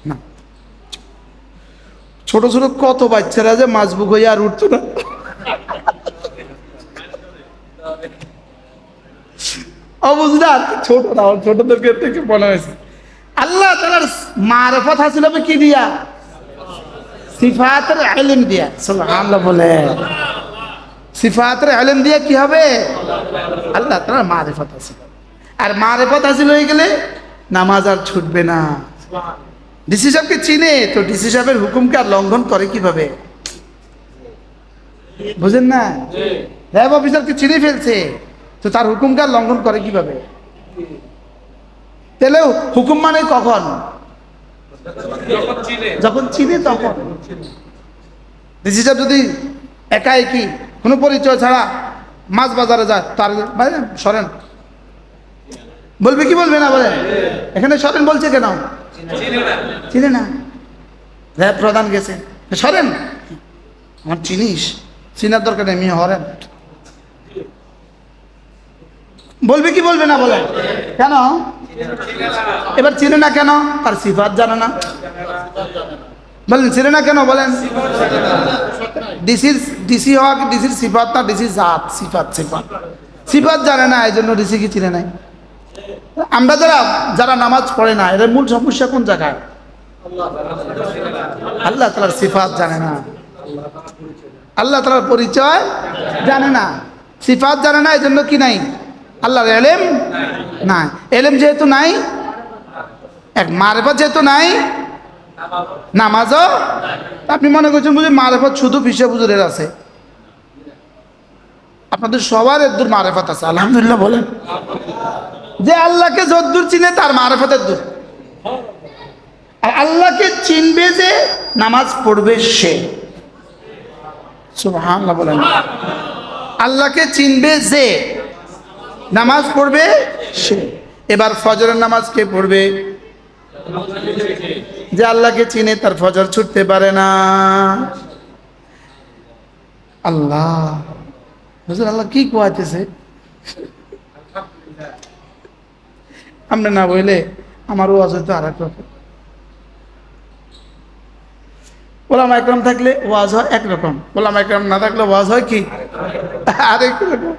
না। ছোট ছোট কত বাচ্চারা যে মাজবুক হইয়া আর উঠতো না। অবুঝরা ছোটরা, ছোটদেরকে থেকে মনে হয়েছে আল্লাহ তাআলার মারিফত হাসিল হবে কি দিয়া? সিফাতের ইলম দিয়া। সুবহানাল্লাহ বলে, সিফাতের ইলম দিয়া কি হবে? আল্লাহ তাআলার মারিফত হাসিল। আর মারিফত হাসিল হয়ে গেলে নামাজ আর ছুটবে না। ডিসি সাহেবকে চিনে তো ডিসি সাহেবের হুকুমকে আর লঙ্ঘন করে কিভাবে? বুঝেন না? ল্যাব অফিসারকে চিনে ফেলছে তো তার হুকুমকে আর লঙ্ঘন করে কিভাবে? তাহলে হুকুম মানে কখন? যখন চিনে তখন। ডিসি সাহেব যদি একাই কি কোনো পরিচয় ছাড়া মাছ বাজারে যায়, তার মানে সরেন বলবে কি বলবে না? বলেন এখানে সরেন বলছে কেন? চিনে না। র্যাব প্রধান গেছে, সরেন, আমার চিনিস, চিনার দরকার নেই, আমি হরেন বলবে কি বলবে না? বলেন কেন? এবার চিনে না কেন? আর সিফাত জানে না। বলেন চিনে না কেন? বলেন ডিসি হওয়া কি ডিসির সিফাত না ডিসির জাত? সিফাত, সিফাত সিফাত জানে না, এই জন্য ডিসি কি চিনে নাই। আমরা যারা নামাজ পড়ে না, এদের মূল সমস্যা কোন জায়গায়? আল্লাহ তাআলার সিফাত জানে না, আল্লাহ তাআলার পরিচয় জানে না, সিফাত জানে না, এই জন্য কি নাই? আল্লাহর ইলম নাই। ইলম যেহেতু নাই, এক মারিফত যেহেতু নাই, নামাজও। আপনি মনে করছেন বুঝি মারিফত শুধু পিসা হুজুরের আছে? আপনাদের সবার এদ্দুর মারিফত আছে, আলহামদুলিল্লাহ বলেন। যে আল্লাহকে যদ্দুর চিনে তার মারিফতের দূর। আর আল্লাহকে চিনবে যে নামাজ পড়বে সে। সুবহানাল্লাহ বলেন। আল্লাহকে চিনবে যে নামাজ পড়বে সে। এবার ফজরের নামাজ কে পড়বে? যে আল্লাহকে চিনে তার ফজর ছুটতে পারে না। আল্লাহ হুজুর আল্লাহ কি কোয়াইতেছে? আমরা না বললে আমার ওয়াজ হইতো আর এক রকম। ওলামা একরাম থাকলে ওয়াজ হয় একরকম, ওলামা একরাম না থাকলে ওয়াজ হয় কি আরেক রকম।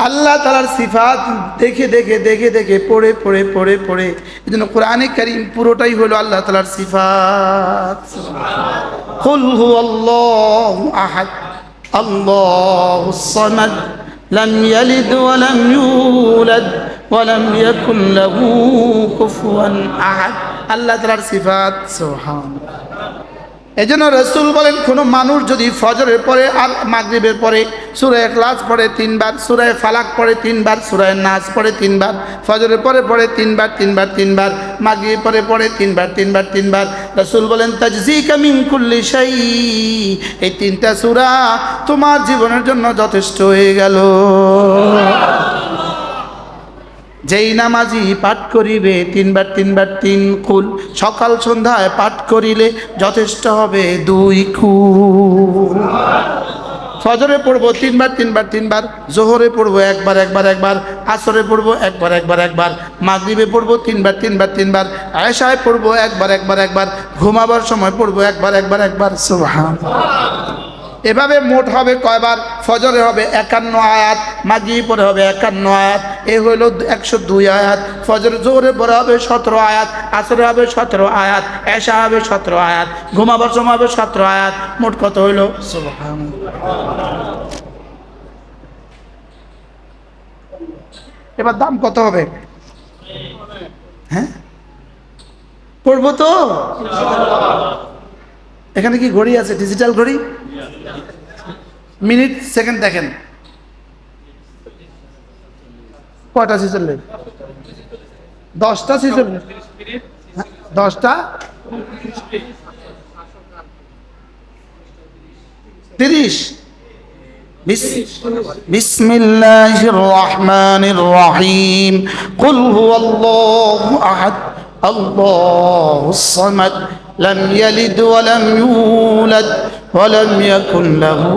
আল্লাহ তাআলার সিফাত দেখে দেখে দেখে দেখে পড়ে পড়ে পড়ে পড়ে, এই জন্য কোরআনে কারীম পুরোটাই হলো আল্লাহ তাআলার সিফাত। কুল হুয়াল্লাহু আহাদ আল্লাহুস সামাদ লাম ইয়ালিদ ওয়া লাম ইউলাদ ওয়া লাম ইয়াকুল লাহু কুফুয়ান আহাদ। আল্লাহ তাআলার সিফাত। সুবহানাল্লাহ। এজন্য রাসূল বলেন, কোনো মানুষ যদি ফজরের পরে আর মাগরিবের পরে সূরা ইখলাস পড়ে 3 বার, সূরা ফালাক পড়ে 3 বার, সূরা নাস পড়ে 3 বার, ফজরের পরে পড়ে 3 বার 3 বার 3 বার, মাগরিবের পরে পড়ে 3 বার 3 বার 3 বার, রাসূল বলেন তাজজিকা মিন কুল্লি শাই, এই 3টা সূরা তোমার জীবনের জন্য যথেষ্ট হয়ে গেল। যেই নামাজি পাঠ করিবে 3 বার 3 বার 3 কুল, সকাল সন্ধ্যায় পাঠ করিলে যথেষ্ট হবে 2 কুল। ফজরে পড়বো 3 বার 3 বার 3 বার, জোহরে পড়বো একবার একবার একবার, আসরে পড়বো একবার একবার একবার, মাগরিবে পড়বো 3 বার 3 বার 3 বার, এশায় পড়বো একবার একবার একবার, ঘুমাবার সময় পড়বো একবার একবার একবার। সুবহানাল্লাহ। এভাবে মোট হবে কয়বার? ফজরে হবে 51 আয়াত, মাগরিবে পরে হবে 51 আয়াত, এ হইল 102 আয়াত। ফজরে জোহরে পরে হবে 17 আয়াত, আসরে হবে 17 আয়াত, এশা হবে 17 আয়াত, ঘুমাবার সময় হবে 17 আয়াত। মোট কত হইল? সুবহানাল্লাহ। এবার দাম কত হবে? হ্যাঁ পড়বো তো? এখানে কি ঘড়ি আছে? ডিজিটাল ঘড়ি? মিনিট সেকেন্ড দেখেন কয়টা 46? 10টা 46, 10টা 30। বিসমিল্লাহির রহমানির রহিম। কুল হুয়াল্লাহু আহাদ আল্লাহুস সামাদ লাম ইয়ালিদ ওয়া লাম ইউলাদ ওয়া লাম ইয়াকুল লাহু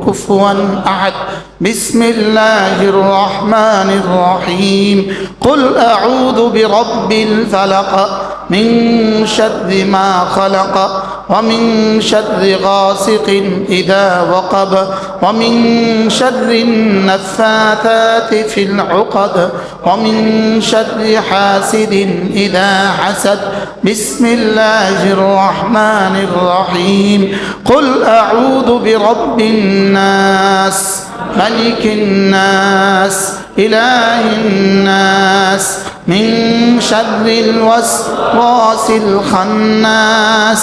কুফুয়ান আহাদ। বিসমিল্লাহির রহমানির রহিম। কুল আউযু বিরাব্বিল ফালাক من شر ما خلق ومن شر غاسق إذا وقب ومن شر النفاثات في العقد ومن شر حاسد إذا حسد بسم الله الرحمن الرحيم قل أعوذ برب الناس ملك الناس إله الناس من شر الوسواس الخناس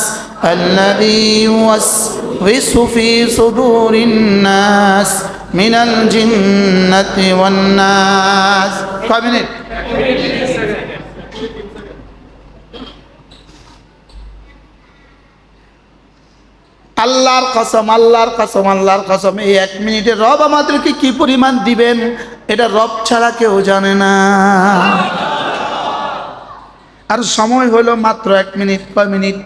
الذي يوسوس في صدور الناس من الجنة والناس. কয় মিনিট? আল্লাহর কসম, আল্লাহর কসম, আল্লাহর কসম, এই 1 মিনিটে রব আমাদেরকে কি পরিমাণ দিবেন এটা রব ছাড়া কেউ জানে না। আর সময় হলো মাত্র 1 মিনিট। কয় মিনিট?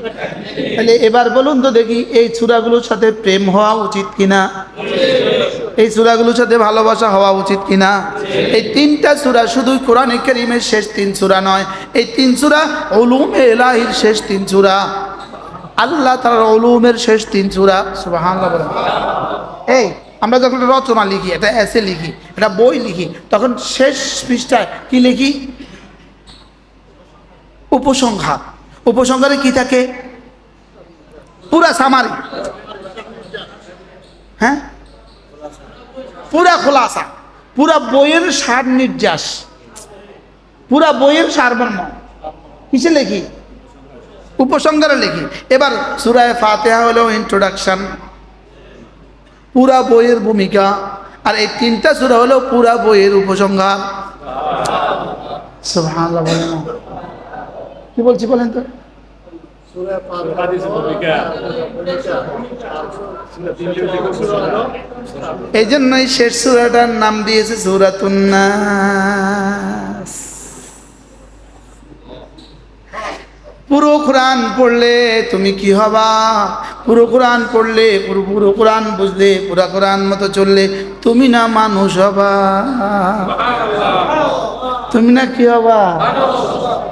তাহলে এবার বলুন তো দেখি, এই সূরাগুলোর সাথে প্রেম হওয়া উচিত কিনা? এই সূরাগুলোর সাথে ভালোবাসা হওয়া উচিত কিনা? এই 3টা সূরা শুধু কোরআনে কারীমের শেষ 3 সূরা নয়, এই 3 সূরা উলুমে ইলাহির শেষ 3 সূরা, আল্লাহ তাআলার উলুমের শেষ 3 সূরা। সুবহানাল্লাহ বলেন। এই আমরা যখন রচনা লিখি, এটা এসে লিখি, এটা বই লিখি, তখন শেষ পৃষ্ঠায় কি লিখি? উপসংহার। উপসংহারে কি থাকে? পুরা সামারি, হ্যাঁ, পুরা খোলাসা, পুরা বইয়ের সার নির্যাস, পুরা বইয়ের সারমর্ম কিসে লিখি? উপসংহারে লিখি। এবার সূরা ফাতিহা হলো ইন্ট্রোডাকশন, পুরা বইয়ের ভূমিকা, আর এই 3টা সূরা হলো পুরা বইয়ের উপসংহার। সুবহানাল্লাহ বলেন। কি বলছি বলেন তো? এই জন্যই শেষ সূরাটার নাম দিয়েছে সূরাতুন নাস। পুরো কোরআন পড়লে তুমি কি হবা? পুরো কোরআন পড়লে, পুরো কোরআন বুঝলে, পুরো কোরআন মতো চললে তুমি না মানুষ হবা। তুমি না কি হবা?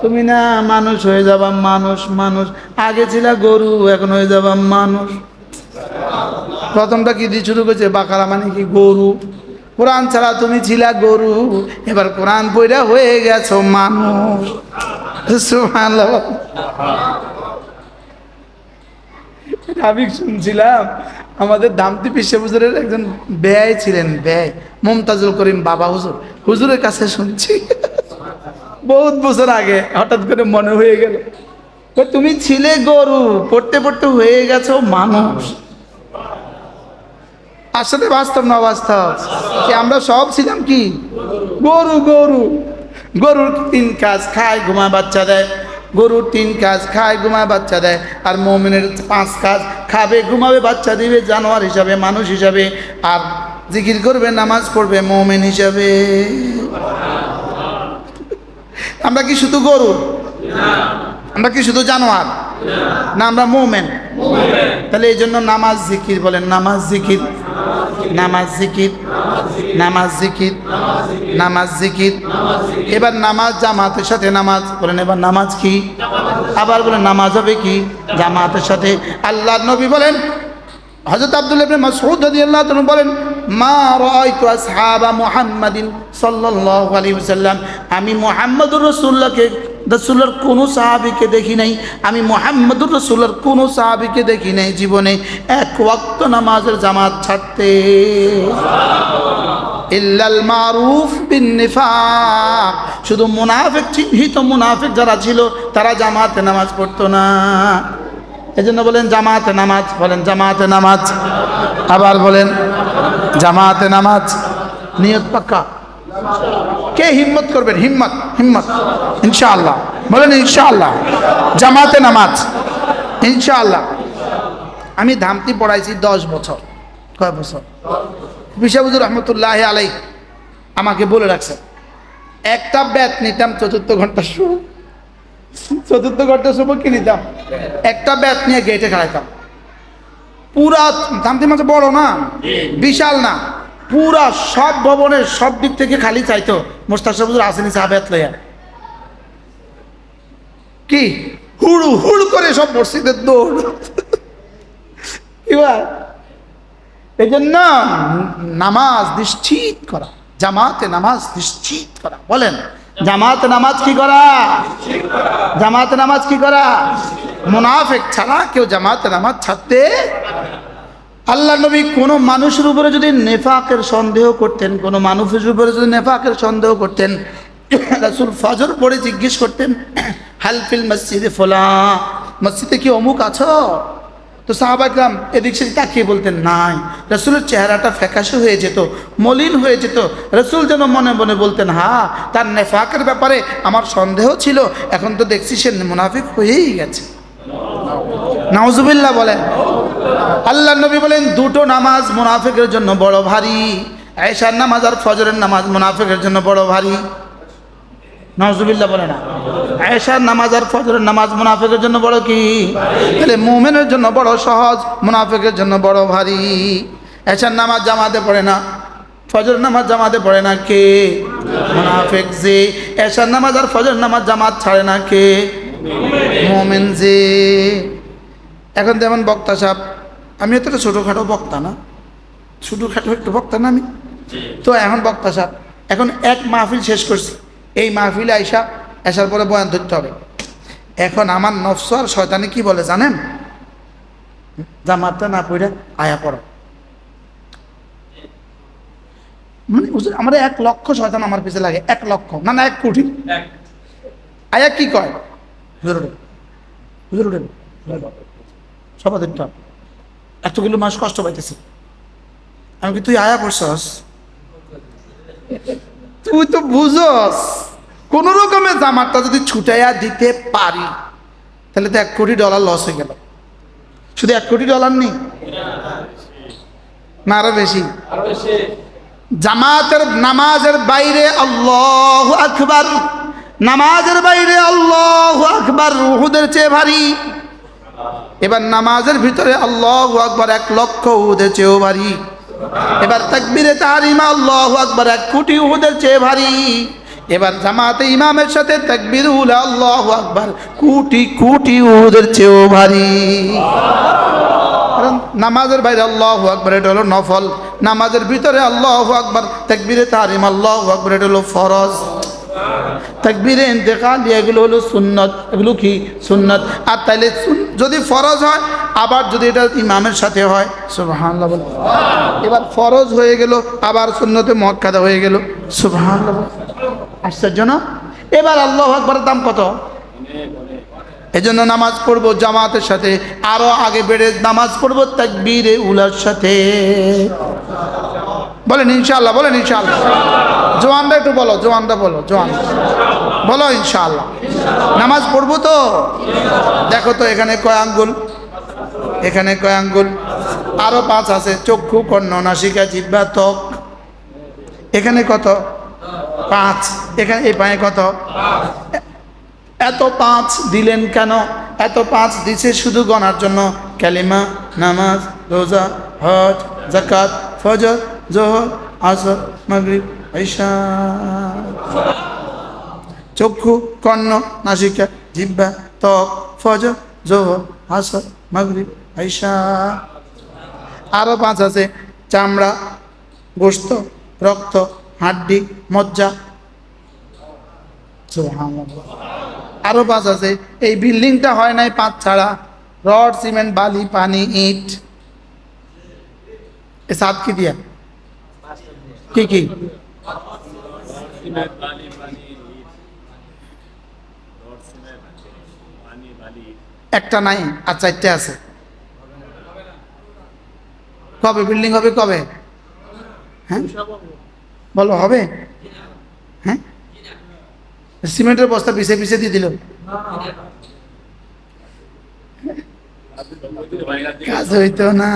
তুমি না মানুষ হয়ে যাবা। মানুষ, মানুষ আগে ছিল গরু, এখন হয়ে যাবা মানুষ। প্রথমটা কি দিয়ে শুরু করেছে? বাকারা মানে কি? গরু। কোরআন ছাড়া তুমি ছিলা গরু, এবার কোরআন পড়া হয়ে গেছো মানুষ। সুবহানাল্লাহ। আমি শুনছিলাম আমাদের দামতি পিসে হুজুরের একজন ব্যয় ছিলেন, ব্যয় মুমতাজুল করিম বাবা হুজুর, হুজুরের কাছে শুনছি বহুত বছর আগে, হঠাৎ করে মনে হয়ে গেল তুমি ছিলে গরু, পড়তে পড়তে হয়ে গেছো মানুষ। আসলে বাস্তব না বাস্তব? আমরা সব ছিলাম কি? গরু। গরু, গরুর 3 কাজ: খায়, ঘুমায়, বাচ্চা দেয়। গরুর 3 কাজ: খায়, ঘুমায়, বাচ্চা দেয়। আর মুমিনের 5 কাজ: খাবে, ঘুমাবে, বাচ্চা দিবে, জানোয়ার হিসাবে, মানুষ হিসাবে, আর জিকির করবে, নামাজ পড়বে মুমিন হিসাবে। আমরা কি শুধু গরু? আমরা কি শুধু জানোয়ার? না, আমরা মুমিন। তাহলে এই জন্য নামাজ জিকির বলেন, নামাজ জিকির, নামাজ জিকির, নামাজ জিকির, নামাজ জিকির। এবার নামাজ জামাতের সাথে নামাজ বলেন। এবার নামাজ কি? আবার বলেন নামাজ হবে কি? জামাতের সাথে। আল্লাহর নবী বলেন, হযরত আব্দুল্লাহ ইবনে মাসউদ রাদিয়াল্লাহু তাআলা বলেন, মা রাআইতু আসহাবা মুহাম্মাদিন সাল্লাল্লাহু আলাইহি ওয়াসাল্লাম, আমি মুহাম্মদুর রাসূলুল্লাহকে, রাসূলের কোন সাহাবীকে দেখি নাই, আমি মুহাম্মদুর রাসূলের কোন সাহাবীকে দেখি নাই জীবনে 1 ওয়াক্ত নামাজের জামাত ছাড়তে। ইল্লাল মারুফ বিন নিফাক, শুধু মুনাফিক, চিহ্নিত মুনাফিক যারা ছিল তারা জামাতে নামাজ পড়তো না। এজন্য বলেন জামাতে নামাজ, বলেন জামাতে নামাজ। আবার বলেন জামাতে নামাজ। নিয়ত পাক্কা? কে হিম্মত করবেন? হিম্মত, হিম্মত। ইনশাআল্লাহ বলেন ইনশাআল্লাহ। জামাতে নামাজ ইনশাআল্লাহ। আমি ধামতি পড়াইছি 10 বছর। কয় বছর? বিশা হুজুর রহমতুল্লাহ আলাইহি আমাকে বলে রাখছেন, একটা ব্যাট নিতাম 4th ঘন্টার সময়, 4th ঘন্টার সময় কি নিতাম? একটা ব্যাট নিয়ে গেটে খেলাইতাম। পুরা ধামতি মাঝে বড় না, বিশাল না, পুরা সব ভবনের সব দিক থেকে খালি চাইতো মোস্তাক সাহেব হুজুর আসেনি সাহাবাত লইয়া। কি হুড়ু হুড় করে সব মসজিদের দৌড়। এবার এই জন্য নামাজ নিশ্চিত করা, জামাতে নামাজ নিশ্চিত করা। বলেন জামাতে নামাজ কি করা? জামাতে নামাজ কি করা? মুনাফিক ছাড়া কেউ জামাতে নামাজ ছাড়তে। আল্লাহ নবী কোনো মানুষের উপরে যদি নেফাকের সন্দেহ করতেন, কোনো মানুষের উপরে যদি নেফাকের সন্দেহ করতেন, রাসূল ফজর পড়ে জিজ্ঞেস করতেন, হালফিল মসজিদে ফোলা, মসজিদে কি অমুক আছো? তো সাহাবা কিরাম এদিক সেদিক তাকিয়ে বলতেন নাই। রাসূলের চেহারাটা ফ্যাকাশে হয়ে যেত, মলিন হয়ে যেত। রাসূল যেন মনে মনে বলতেন, হ্যাঁ তার নেফাকের ব্যাপারে আমার সন্দেহ ছিল, এখন তো দেখছি সে মুনাফিক হয়েই গেছে। নাউজুবিল্লাহ বলেন। আল্লাহ নবী বলেন দুটো নামাজ মুনাফিকের জন্য বড় ভারী, আয়েশার নামাজ আর ফজরের নামাজ মুনাফিকের জন্য বড় ভারী। নাউজুবিল্লাহ বলে না। আয়েশার নামাজ আর ফজরের নামাজ মুনাফিকের জন্য বড় কি? তাহলে মুমিনের জন্য বড় সহজ, মুনাফিকের জন্য বড় ভারী। আয়েশার নামাজ জামাতে পড়ে না, ফজরের নামাজ জামাতে পড়ে না কে? মুনাফিক। যে আয়েশার নামাজ আর ফজরের নামাজ জামাত ছাড়ে না কে? মুমিন। যে এখন যেমন বক্তা সাহেব, আমি তো একটা ছোটোখাটো বক্তা না, ছোটোখাটো একটু বক্তা না আমি তো। এখন বক্তা সাহেব এখন এক মাহফিল শেষ করছি, এই মাহফিলে আসার পরে বয়ান ধরতে হবে। এখন আমার নফস আর শয়তানি কি বলে জানেন? জামাতটা না পড়ে আয়া পড়ো। মানে আমার 1 লক্ষ শয়তান আমার পিছে লাগে, 1 লক্ষ না, 1 কোটি। আয়া কি কয়? হুজুর উঠেন সবাই দেখতে এতগুলো মানুষ কষ্ট পাইতেছে। আমি কি তুই আয়া পড়ছস? তুই তো বুঝস কোন রকমের জামাতটা যদি ছুটাইয়া দিতে পারি তাহলে তো $1 কোটি লস হয়ে গেল। শুধু $1 কোটি নেই না, আরো বেশি। জামাতের নামাজের বাইরে আল্লাহু আকবার, নামাজের বাইরে আল্লাহু আকবার উহুদের চেয়ে ভারী। এবার নামাজের ভিতরে আল্লাহু আকবার 1 লক্ষ উহুদের চেয়েও ভারী। এবার তাকবীরে তাহরিমা আল্লাহু আকবার 1 কোটি উহুদের চেয়ে ভারী। এবার জামাতে ইমামের সাথে তাকবীর উলা আল্লাহু আকবার কোটি কোটি উহুদের চেয়েও ভারী। কারণ নামাজের বাইরে আল্লাহু আকবার এটা হলো নফল, নামাজের ভিতরে আল্লাহু আকবার তাকবীরে তাহরিমা আল্লাহু আকবার এটা হলো ফরজ। তাকবীরে ইন্তেকাল এগুলো হলো সুন্নত, এগুলো কি সুন্নত। আর তাইলে যদি ফরজ হয়, আবার যদি এটা ইমামের সাথে হয়, সুবহানাল্লাহ বল। এবার ফরজ হয়ে গেল, আবার সুন্নতে মুআক্কাদা হয়ে গেল, সুবহানাল্লাহ। আশ্চর্য না? এবার আল্লাহু আকবারের দাম কত? এজন্য নামাজ পড়বো জামাতের সাথে, আরো আগে বেড়ে নামাজ পড়বো তাকবীরে উলার সাথে। বলেন ইনশাআল্লাহ, বলেন ইনশাআল্লাহ। জওয়ানরা একটু বলো, জওয়ানরা বলো, জওয়ান বলো ইনশাআল্লাহ। নামাজ পড়বো তো? দেখো তো এখানে কয় আঙ্গুল? এখানে কয় আঙ্গুল? আরো 5 আছে, চক্ষু, কর্ণ, নাসিকা, জিহ্বা, ত্বক। এখানে কত? 5। এখানে এই পায়ে কত? এত 5 দিলেন কেন? এত 5 দিছে শুধু গণার জন্য। কালিমা, নামাজ, রোজা, হজ, যাকাত, ফজর, যোহর, আসর, মাগরিব, ঈশা। চক্ষু, কর্ণ, নাসিকা, জিহ্বা, ত্বক, ফজর, যোহর, আসর, মাগরিব, ঈশা। আরো 5 আছে, চামড়া, গোশত, রক্ত, হাড্ডি, মজ্জা। সুবহানাল্লাহ। আরো 5 আছে, এই বিল্ডিংটা হয় নাই 5 ছাড়া। রড, সিমেন্ট, বালি, পানি, ইট। এ 7 কি দিয়া? কি কি? একটা নাই আর 4টে আছে। কবে বিল্ডিং হবে? কবে? হ্যাঁ বলো, হবে? হ্যাঁ, সিমেন্টের বস্তা পিছে পিছে দিয়ে দিল, কাজ হইতো না।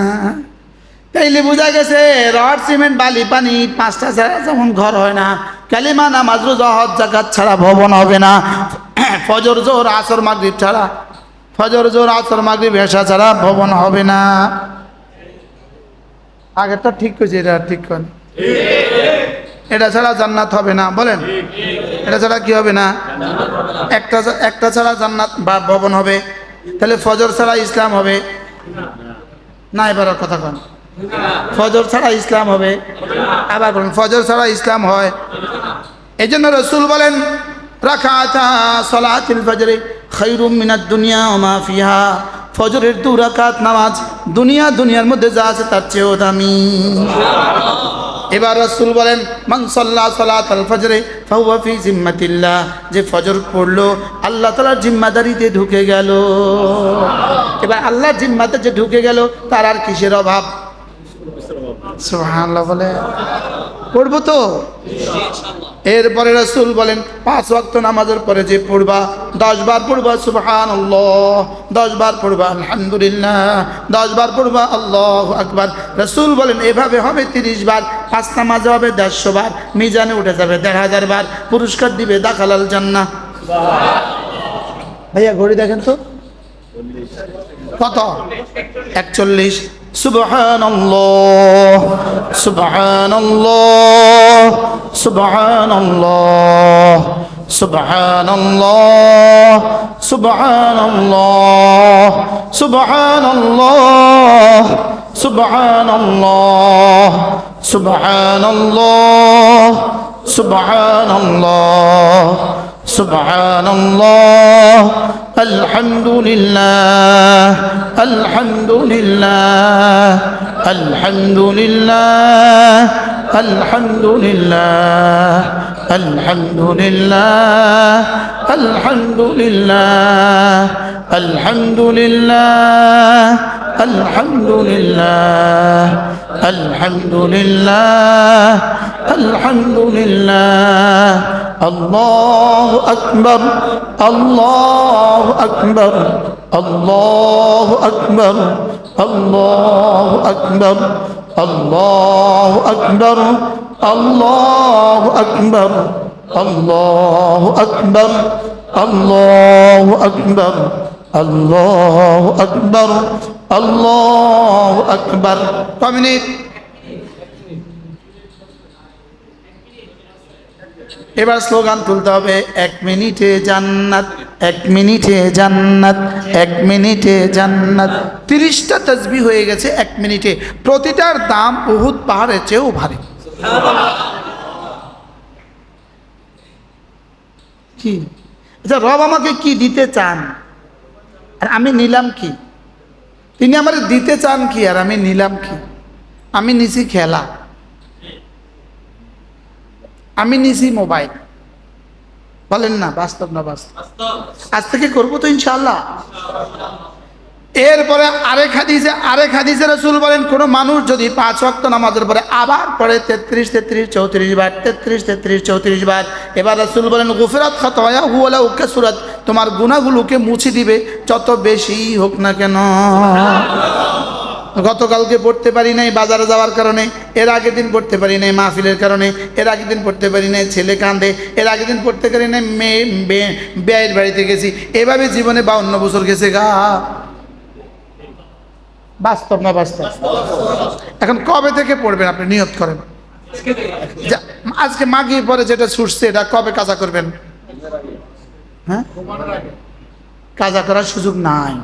তাইলে বোঝা গেছে রড, সিমেন্ট, বালি, পানি 5টা ছাড়া যেমন ঘর হয় না, কালিমা, নামাজ, রোজা, হজ, যাকাত ছাড়া ভবন হবে না। ফজর, যোহর, আসর, মাগরিব ছাড়া, ফজর, যোহর, আসর, মাগরিব, এশা ছাড়া ভবন হবে না। আগেরটা ঠিক করেছে, এটা ঠিক করেন। এটা ছাড়া জান্নাত হবে না। বলেন এটা ছাড়া কি হবে না? একটা ছাড়া জান্নাত বা ভবন হবে। তাহলে ফজর ছাড়া ইসলাম হবে না? এবার আর কথা কন, ফজর ছাড়া ইসলাম হবে? আবার বলুন, ফজর ছাড়া ইসলাম হয়? এই জন্য রসুল বলেন রাকাতা সালাতুল ফজরে খায়রুম মিনাদ দুনিয়া ওয়া মা ফিহা, ফজরের 2 রাকাত নামাজ দুনিয়ার মধ্যে যা আছে তার চেয়েও দামি। এবার রাসূল বলেন মান সাল্লা সালাতাল ফজরে ফাহুয়া ফি জিম্মাতিল্লাহ, যে ফজর পড়লো আল্লাহ তাআলার জিম্মাদারিতে ঢুকে গেল। এবার আল্লাহর জিম্মাতে যে ঢুকে গেল তার আর কিসের অভাব? সুবহানাল্লাহ বলে পড়বো তো। এরপরে রাসূল বলেন 5 ওয়াক্ত নামাজের পরে যে পড়বা 10 বার পড়বা সুবহানাল্লাহ, 10 বার পড়বা আলহামদুলিল্লাহ, 10 বার পড়বা আল্লাহু আকবার। রাসূল বলেন এভাবে হবে 30 বার, 5 নামাজে হবে 150 বার, মিজানে উঠে যাবে 1000 বার, পুরস্কার দিবে দাখালাল জান্নাহ। ভাইয়া ঘড়ি দেখেন তো কত? 41। সুবহানাল্লাহ সুবহানাল্লাহ সুবহানাল্লাহ সুবহানাল্লাহ সুবহানাল্লাহ সুবহানাল্লাহ সুবহানাল্লাহ সুবহানাল্লাহ সুবহানাল্লাহ সুবহানাল্লাহ আলহামদুলিল্লাহ আলহামদুলিল্লাহ আলহামদুলিল্লাহ আলহামদুলিল্লাহ আলহামদুলিল্লাহ আলহামদুলিল্লাহ আলহামদুলিল্লাহ আলহামদুলিল্লাহ আলহামদুলিল্লাহ আলহামদুলিল্লাহ আল্লাহু আকবার আল্লাহু আকবার আল্লাহু আকবার আল্লাহু আকবার আল্লাহু আকবার আল্লাহু আকবার আল্লাহু আকবার আল্লাহু আকবার আল্লাহু আকবার আল্লাহু আকবার। কয় মিনিট? এবার স্লোগান তুলতে হবে 1 মিনিটে জান্নাত, 1 মিনিটে জান্নাত, 1 মিনিটে জান্নাত। 30টা তাসবিহ হয়ে গেছে 1 মিনিটে, প্রতিটার দাম উহুদ পাহাড়ের চেয়েও ভারী। কি আচ্ছা, রব আমাকে কি দিতে চান আর আমি নিলাম কি? তিনি আমার দিতে চান কি আর আমি নিলাম কি? আমি নিছি খেলা, আমি নিছি মোবাইল। বলেন না বাস্তব না বাস্তব? আজ থেকে করবো তো ইনশাআল্লাহ। এরপরে আরেক হাদিসে রাসূল বলেন কোন মানুষ যদি 5 ওয়াক্ত নামাজের পরে আবার পড়ে 33 33 34 বার, 33 33 34 বার, এবার রাসূল বলেন গুফিরাত খাতায়াহু ওয়া লাউ কাসুরাত, তোমার গুনাহগুলোকে মুছে দিবে যত বেশি হোক না কেন। গতকালকে পড়তে পারি নাই বাজারে যাওয়ার কারণে, এর আগের দিন পড়তে পারি নাই মাহফিলের কারণে, এর আগের দিন পড়তে পারি নাই ছেলে কাঁদে, এর আগের দিন পড়তে পারি নাই মেয়ের বাড়িতে গেছি, এভাবে জীবনে 52 বছর গেছে গা। বাস্তব না বাস্তব? এখন কবে থেকে পড়বেন আপনি নিয়ত করেন। আজকে মাগির পরে যেটা ছুটছে এটা কবে কাজা করবেন? হ্যাঁ, কাজা করার সুযোগ নাই।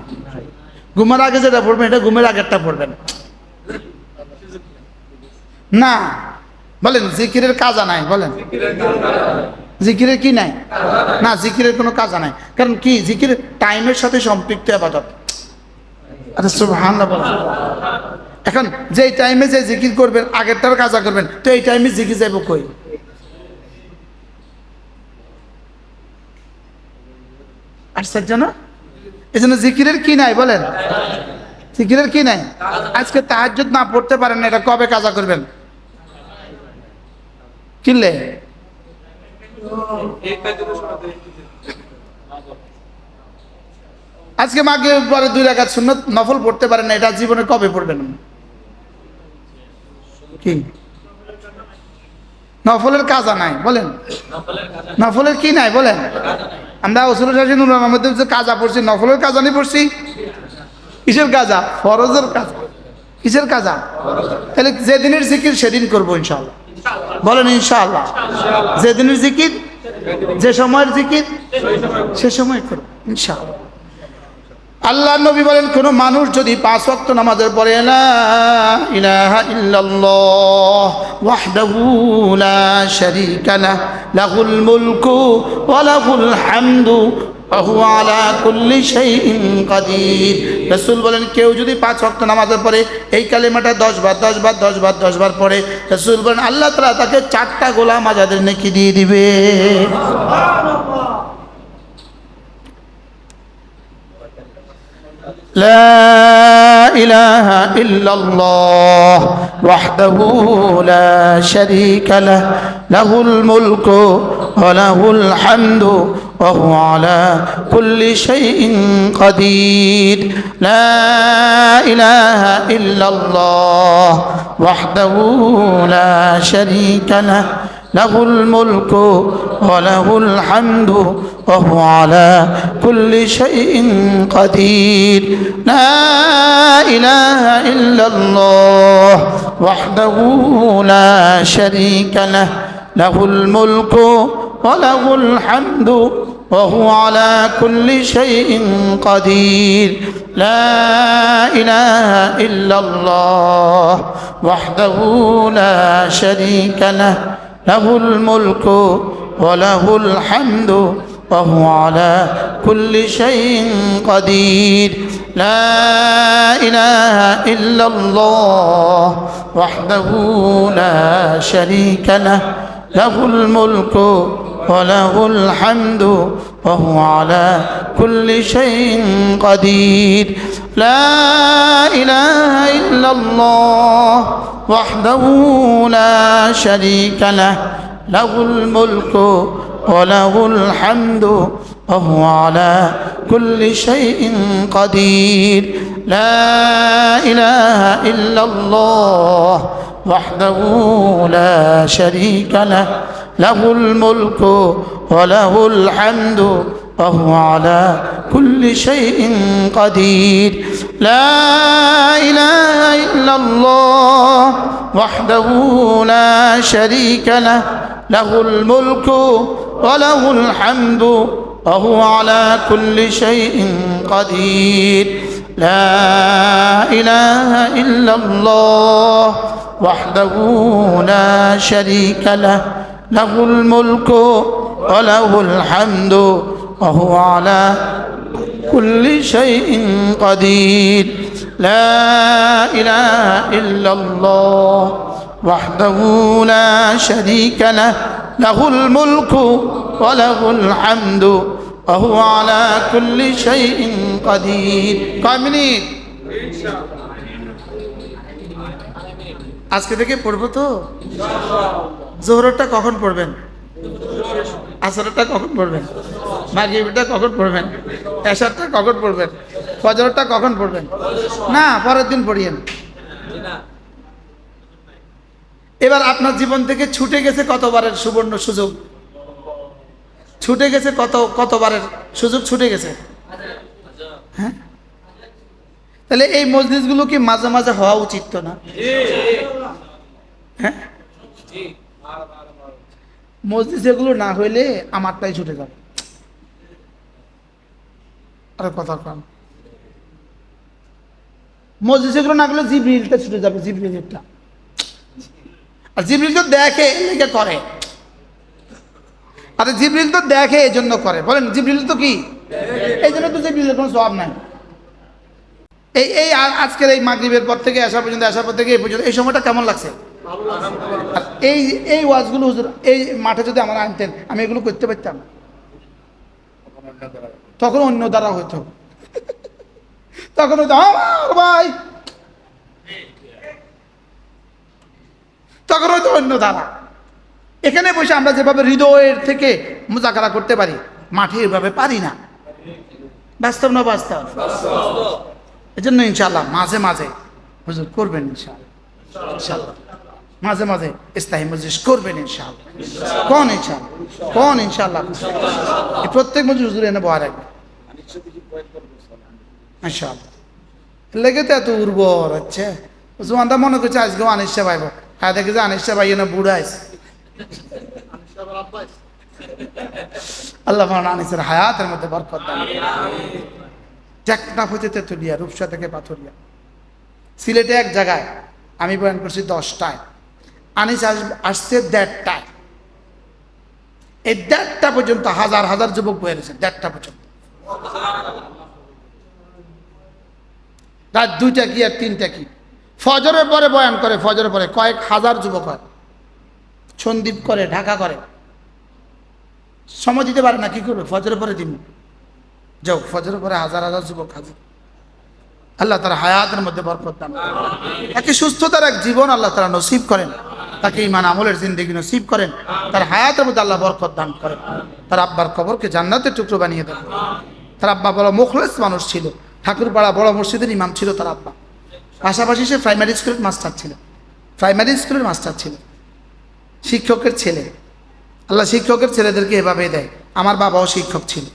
ঘুমার আগে যেটা পড়বেন এটা ঘুমের আগেরটা পড়বেন না। বলেন জিকিরের কাজা নাই? বলেন জিকিরের কি নাই? না, জিকিরের কোনো কাজা নাই। কারণ কি? জিকির টাইমের সাথে সম্পৃক্ত ইবাদত। আচ্ছা সুবহানাল্লাহ বলেন। এখন যেই টাইমে যে জিকির করবেন আগেরটার কাজা করবেন, তো এই টাইমে জিকির যাইব কই? আশ্চর্য না? এই জন্য জিকিরের কি নাই? বলেন জিকিরের কি নাই? আজকে তাহাজ্জুদ না পড়তে পারেন না, এটা কবে কাজা করবেন? কিনলে আজকে মাকে পরে 2 রাকাত সুন্নত নফল পড়তে পারেন না, এটা জীবনে কবে পড়বেন? কি নফলের কাজা নাই? বলেন নফলের কি নাই? বলেন আমরা ওসুল শাসিনুর আমাদের যে কাজা পড়ছি, নফলের কাজা নিয়ে পড়ছি। কিসের কাজা? ফরজের কাজা। কিসের কাজা? তাহলে যেদিনের জিকির সেদিন করবো ইনশাআল্লাহ। বলেন ইনশাআল্লাহ। যেদিনের জিকির যে সময়ের জিকির সে সময় করো ইনশাআল্লাহ। আল্লাহ নবী বলেন, কোন মানুষ যদি 5 ওয়াক্ত নামাজের পরে লা ইলাহা ইল্লাল্লাহ ওয়াহদাহু লা শারীকা লাহ লাহুল মুলকু ওয়া লাহুল হামদু ওয়া হুয়া আলা কুল্লি শাইইন কাদির। রাসূল বলেন, কেউ যদি 5 ওয়াক্ত নামাজের পরে এই কালিমাটা 10 বার 10 বার 10 বার 10 বার পড়ে, রাসূল বলেন আল্লাহ তাআলা তাকে 4টা গোলাম আজাদের নেকি দিয়ে দিবে। لا إله إلا الله وحده لا شريك له له الملك وله الحمد وهو على كل شيء قدير لا إله إلا الله وحده لا شريك له له الملك وله الحمد وهو على كل شيء قدير لا إله إلا الله وحده لا شريك له له الملك وله الحمد وهو على كل شيء قدير لا إله إلا الله وحده لا شريك له له الملك وله الحمد وهو على كل شيء قدير لا إله إلا الله وحده لا شريك له له الملك وله الحمد وهو على كل شيء قدير لا إله إلا الله وحده لا شريك له له الملك وله الحمد وهو على كل شيء قدير لا إله إلا الله وحده لا شريك له له الملك وله الحمد وهو على كل شيء قدير لا إله إلا الله وحده لا شريك له له الملك وله الحمد وهو على كل شيء قدير لا إله إلا الله وحده لا شريك له له الملك وله الحمد وهو على كل شيء قدير لا إله إلا الله وحده لا شريك له له الملك وله الحمد وهو على كل شيء قدير كاملين আজকে থেকে পড়বো তো জোহরটা কখন পড়বেন আসরটা কখন পড়বেন মাগরিবটা কখন পড়বেন এশারটা কখন পড়বেন ফজরটা কখন পড়বেন না পরের দিন পড়িয়েন এবার আপনার জীবন থেকে ছুটে গেছে কতবারের সুবর্ণ সুযোগ ছুটে গেছে কতবারের সুযোগ ছুটে গেছে হ্যাঁ তাহলে এই মজলিসগুলো কি মাঝে মাঝে হওয়া উচিত তো না হ্যাঁ মজলিস এগুলো না হইলে আমারটাই ছুটে যাবে আরে কথা কম মজলিস এগুলো না করলে জিবরিলটা ছুটে যাবে জিবরিলটা আর জিবরিল তো দেখে লেগে করে আরে জিবরিল তো দেখে এই জন্য করে বলেন জিবরিল তো কি এই জন্য তো জিবরিলের কোনো জবাব নাই এই আজকের এই মাগরিবের পর থেকে আসা পর্যন্ত আসার পর থেকে এই পর্যন্ত এই সময়টা কেমন লাগছে আর এই ওয়াজগুলো হুজুর এই মাঠে যদি আমরা আনতেন আমি এগুলো করতে পারতাম তখন অন্য দ্বারা হইতো তখন হইতো আমার ভাই তখন হয়তো অন্য দ্বারা এখানে বসে আমরা যেভাবে হৃদয়ের থেকে মুজাকারা করতে পারি মাঠে এভাবে পারি না বাস্তব না বাস্তব এই জন্য ইনশাআল্লাহ মাঝে মাঝে হুজুর করবেন ইনশাআল্লাহ মাঝে মাঝে ইস্তাহি মজলিস করবেন ইনশাআল্লাহ কোন ইনশাআল্লাহ প্রত্যেক মজলিস হুজুর এনে বহা রাখবে ইনশাআল্লাহ লেগে তো এত উর্বর হচ্ছে জোয়ানটা মনে করছে আজকেও আনিসা পাইব হ্যাঁ দেখে যে আনিসা পাইয়ে না বুড়া আছে আল্লাহ মাওলানা আনিসের হায়াতের মধ্যে বরকত দান। টেকনাফ হইতে তেতুলিয়া, রূপসা থেকে পাথরিয়া, সিলেটে এক জায়গায় আমি বয়ান করছি 10টায়, আনিস আসছে 1:30টায়। এই 1:30টা পর্যন্ত হাজার হাজার যুবক বয়ে রয়েছে, 1:30টা পর্যন্ত। রাত 2টা কি আর 3টা কি, ফজরের পরে বয়ান করে, ফজরের পরে কয়েক হাজার যুবক হয়, সন্দীপ করে, ঢাকা করে, সময় দিতে পারে না, কি করবে? ফজরের পরে দিন যাও, ফজরের পরে হাজার হাজার যুবক হাজির। আল্লাহ তারা হায়াতের মধ্যে বরকত দান করেন, তাকে সুস্থতার এক জীবন আল্লাহ তারা নসিব করেন, তাকে ঈমান আমলের জিন্দেগি নসিব করেন, তার হায়াতের মধ্যে আল্লাহ বরকত দান করেন, তার আব্বার কবরকে জান্নাতের টুকরো বানিয়ে দেন। তার আব্বা বড় মুখলেস মানুষ ছিল, ঠাকুরপাড়া বড় মসজিদের ইমাম ছিল তার আব্বা, পাশাপাশি সে প্রাইমারি স্কুলের মাস্টার ছিল, প্রাইমারি স্কুলের মাস্টার ছিল, শিক্ষকের ছেলে। আল্লাহ শিক্ষকের ছেলেদেরকে এভাবে দেয়। আমার বাবাও শিক্ষক ছিল,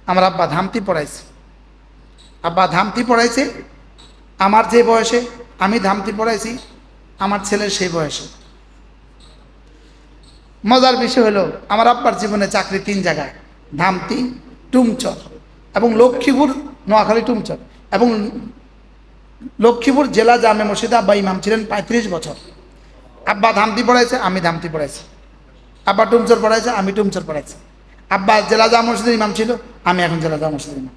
আমার আব্বা ধামতি পড়াইছে, আব্বা ধামতি পড়াইছে আমার যে বয়সে, আমি ধামতি পড়াইছি আমার ছেলের সেই বয়সে। মজার বিষয় হলো আমার আব্বার জীবনে চাকরি 3 জায়গায়, ধামতি, টুমচর এবং লক্ষ্মীপুর, নোয়াখালী টুমচর এবং লক্ষ্মীপুর জেলা জামে মসজিদে আব্বা ইমাম ছিলেন 35 বছর। আব্বা ধামতি পড়াইছে, আমি ধামতি পড়াইছি। আব্বা টুমচর পড়াইছে, আমি টুমচর পড়াইছি। আব্বা জেলা জামে মসজিদের ইমাম ছিল, আমি এখন জেলা জামে মসজিদের ইমাম।